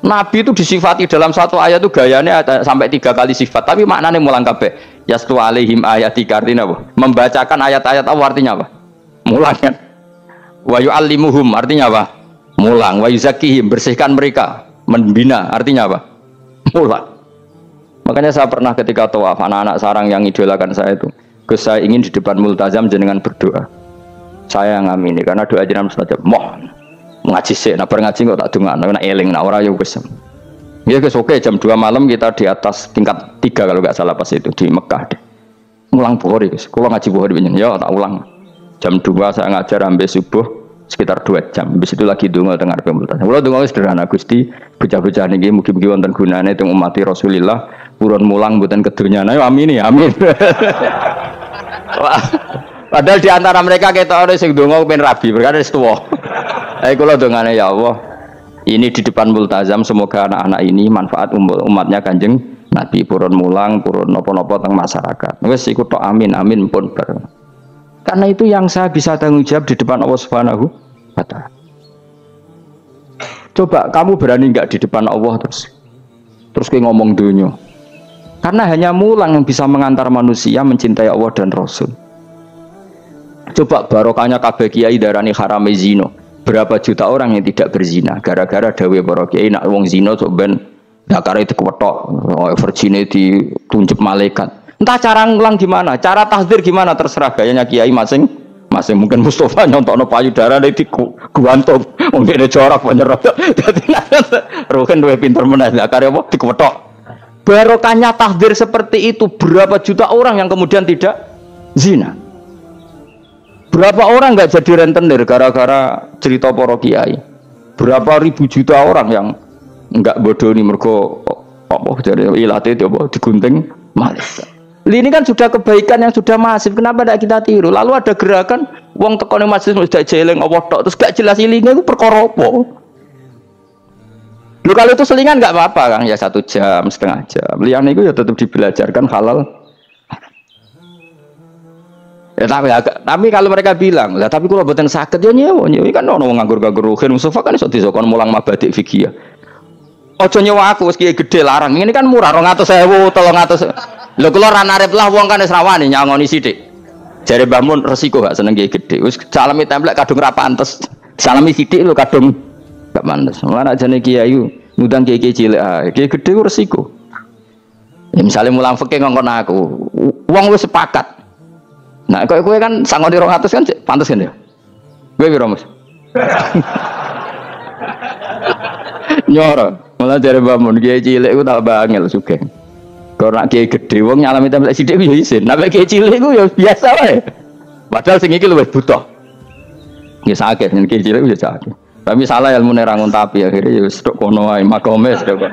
Nabi itu disifati dalam satu ayat itu gayanya sampai 3 kali sifat, tapi maknanya mulang kabeh. Yaslu alaihim ayatika, artinya apa? Membacakan ayat-ayat Allah, artinya apa? Mulang kan? Wa yu'allimuhum, artinya apa? Mulang. Wa yuzakkihim, bersihkan mereka, membina, artinya apa? Mulang. Makanya saya pernah ketika tawaf, anak-anak sarang yang idolakan saya itu, saya ingin di depan multazam jenengan berdoa. Saya ngamini karena doa jenengan mustajab. Mohon ngaji sih, nah ngaji kok tak dongakno, nak eling, nak ora ya wis. Ya guys, oke, jam 2 malam kita di atas tingkat 3 kalau nggak salah pas itu di Mekah deh. Mulang Bukhari guys, kalau ngaji Bukhari begini, ya tak ulang. Jam 2 saya ngajar sampai subuh sekitar 2 jam. Habis itu lagi donga dengar pemultasan. Kalau donga sederhana Gusti, bocah-bocah niki mugi-mugi wonten gunane teng umat Rasulillah, purun mulang mboten kedunyane. Amin ya, amin. Padahal di antara mereka kita orang sing donga pengen rabi, perkara wis tuwa. Kula dongane ya Allah. Ini di depan multazam semoga anak-anak ini manfaat umatnya Kanjeng Nabi purun mulang, purun napa-napa teng masyarakat. Wis iku tok amin amin pun bar. Karena itu yang saya bisa tanggung jawab di depan Allah Subhanahu wa taala. Coba kamu berani enggak di depan Allah terus kayak ngomong dunia. Karena hanya mulang yang bisa mengantar manusia mencintai Allah dan Rasul. Coba barokahnya kabeh kiai darani harame zina. Berapa juta orang yang tidak berzina gara-gara dawe para kiai nak wong zina sok ben dakare dikwetok, virgine ditunjuk malaikat. Entah cara ngulang gimana, cara tahdzir gimana terserah gayanya kiai masing-masing. Mungkin Mustafa nyontokno payudara di guantung, mungkin jorok penyerot. Dadi rohen duwe pinter meneh dakare apa dikwetok. Barokahnya tahdzir seperti itu berapa juta orang yang kemudian tidak zina. Berapa orang nggak jadi rentenir gara-gara cerita para kiai? Berapa ribu juta orang yang nggak bodoh nih mergo apa jadi ilate itu apa digunting malaikat. Ini kan sudah kebaikan yang sudah masif. Kenapa tidak kita tiru? Lalu ada gerakan wong tekone masjid sudah jeleng apa tok terus gak jelas ilinge itu perkara apa? Lu kalau itu selingan nggak apa-apa Kang ya 1 jam, setengah jam. Liyane itu ya tetap dibelajarkan halal. Ya, tapi kalau mereka bilang, lah tapi kalau boten sakit ya nyewa kan ono nganggur-nganggur ruhin Mustafa kan iso disokon mulang mabadik fikih. Ojo nyewa aku wis kiye gede larang. Ini kan murah 200.000, 300. Lho kula ra narep lah wong kan wis rawani nyangoni sithik. Jare Mbah Mun resiko gak seneng kiye gede. Wis salami templek kadung ra pantes. Salami sithik lho kadung gak pantes. Mulane jane kiai ngundang kiai cilik ae. Kiai gede ku resiko. Ya misalnya mulang fikih ngongkon aku. Wong wis sepakat. Nah, kowe kan sangoni 200 kan pantes kan ya? Kowe piro, Mas? Nyoro, malah jare Mbah Mun kiai cilik ku tak bangel sugih. Kok nek kiai gedhe wong nyalami templek sithik ku ya isin. Nek kiai cilik ku ya biasa wae. Padahal sing iki luwih butuh. Ya sakit, nek kiai cilik ku ya sakit. Tapi salah ilmune ra ngontapi akhirnya ya wis tok kono wae makome sedek.